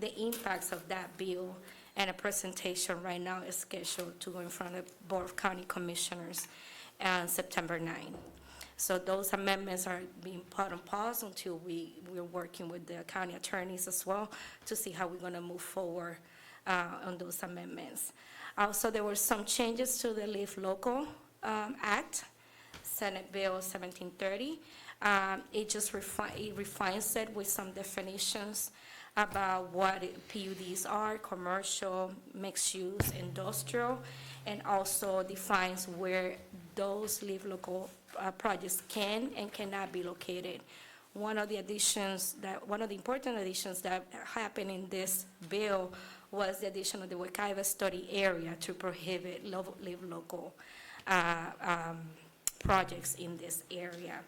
the impacts of that bill. And a presentation right now is scheduled to go in front of the Board of County Commissioners on September 9. So those amendments are being put on pause until we're working with the county attorneys as well to see how we're going to move forward on those amendments. Also, there were some changes to the Live Local Act, Senate Bill 1730. It just refines it with some definitions about what PUDs are, commercial, mixed use, industrial, and also defines where those Live Local projects can and cannot be located. One of the important additions that happened in this bill was the addition of the Wekiva study area to prohibit Live Local projects in this area.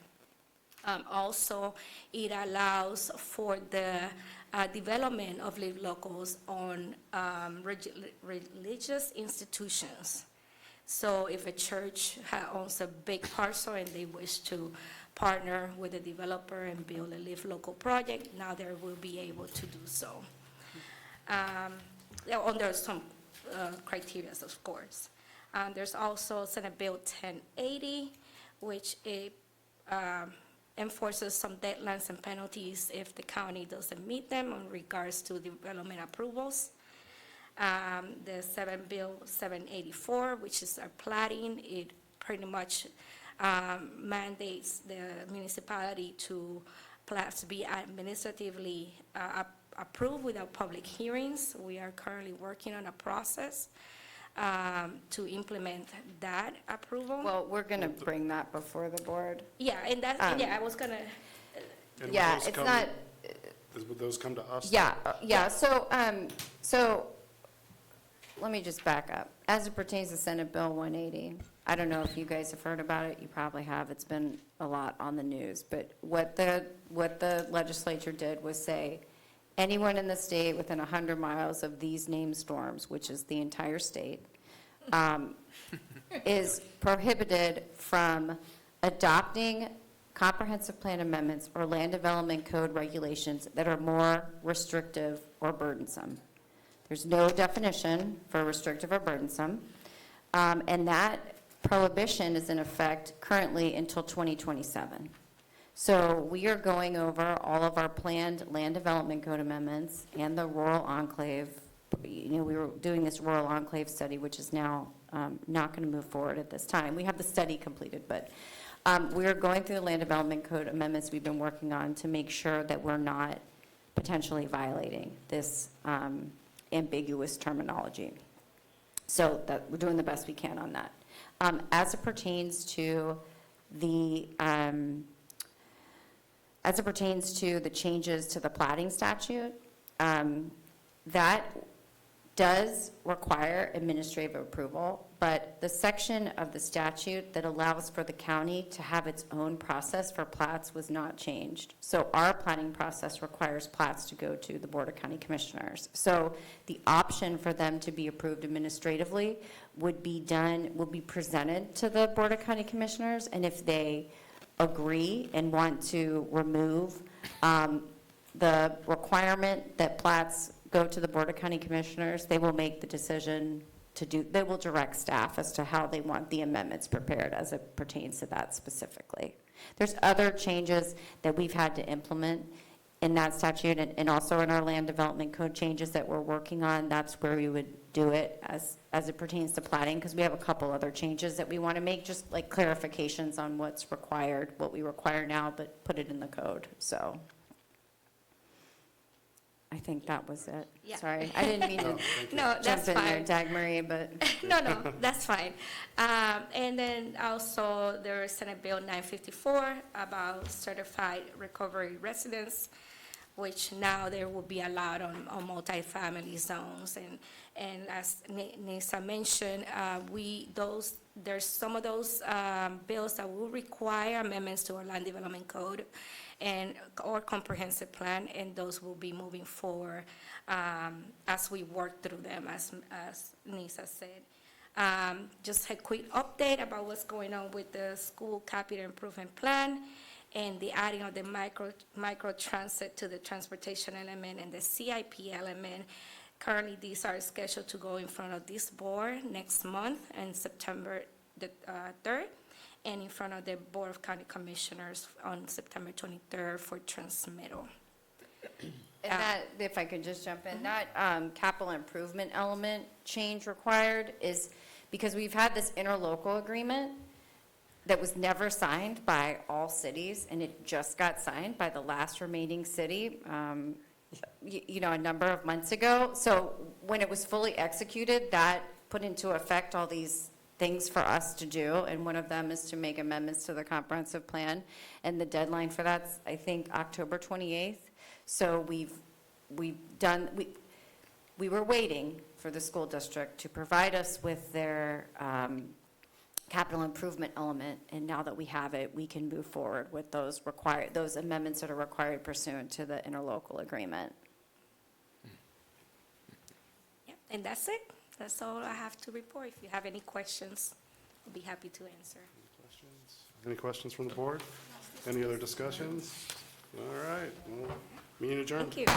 Also, it allows for the development of Live Locals on religious institutions. So if a church owns a big parcel and they wish to partner with a developer and build a Live Local project, now they will be able to do so. Under some criteria, of course. There's also Senate Bill 1080, which enforces some deadlines and penalties if the county doesn't meet them in regards to development approvals. The Senate Bill 784, which is our plating, it pretty much mandates the municipality to be administratively approved without public hearings. We are currently working on a process to implement that approval. Well, we're going to bring that before the board. Yeah, and that's, I was going to. And Yeah, would it's those not, would those come to us? yeah, so let me just back up. As it pertains to Senate Bill 180, I don't know if you guys have heard about it, you probably have, it's been a lot on the news, but what the legislature did was say, anyone in the state within 100 miles of these named storms, which is the entire state, is prohibited from adopting comprehensive plan amendments or land development code regulations that are more restrictive or burdensome. There's no definition for restrictive or burdensome, and that prohibition is in effect currently until 2027. So we are going over all of our planned land development code amendments and the rural enclave we were doing this rural enclave study, which is now not going to move forward at this time. We have the study completed, but we are going through the land development code amendments we've been working on to make sure that we're not potentially violating this ambiguous terminology. So that we're doing the best we can on that. As it pertains to the changes to the plating statute, that does require administrative approval, but the section of the statute that allows for the county to have its own process for plats was not changed. So our plating process requires plats to go to the Board of County Commissioners. So the option for them to be approved administratively would be presented to the Board of County Commissioners, and if they agree and want to remove the requirement that plats go to the Board of County Commissioners, they will make the decision they will direct staff as to how they want the amendments prepared as it pertains to that specifically. There's other changes that we've had to implement in that statute and also in our land development code changes that we're working on. That's where we would do it as it pertains to plating, because we have a couple other changes that we want to make, just like clarifications on what's required, what we require now, but put it in the code. So I think that was it. Yeah. Sorry, I didn't mean to No, that's jump in fine. there, Dagmary, but. No, that's fine. And then also there is Senate Bill 954 about certified recovery residents, which now they will be allowed on multifamily zones. And as Nisa mentioned, there's some of those bills that will require amendments to our land development code or comprehensive plan, and those will be moving forward as we work through them, as Nisa said. Just a quick update about what's going on with the school capital improvement plan and the adding of the micro transit to the transportation element and the CIP element. Currently, these are scheduled to go in front of this board next month on September the 3rd, and in front of the Board of County Commissioners on September 23rd for transmittal. And that, if I could just jump in, that capital improvement element change required is because we've had this interlocal agreement that was never signed by all cities, and it just got signed by the last remaining city, a number of months ago. So when it was fully executed, that put into effect all these things for us to do, and one of them is to make amendments to the comprehensive plan, and the deadline for that's, I think, October 28th. So we were waiting for the school district to provide us with their capital improvement element, and now that we have it, we can move forward with those amendments that are required pursuant to the interlocal agreement. Yeah, and that's it. That's all I have to report. If you have any questions, I'll be happy to answer. Any questions from the board? Any other discussions? All right, well, meeting adjourned. Thank you.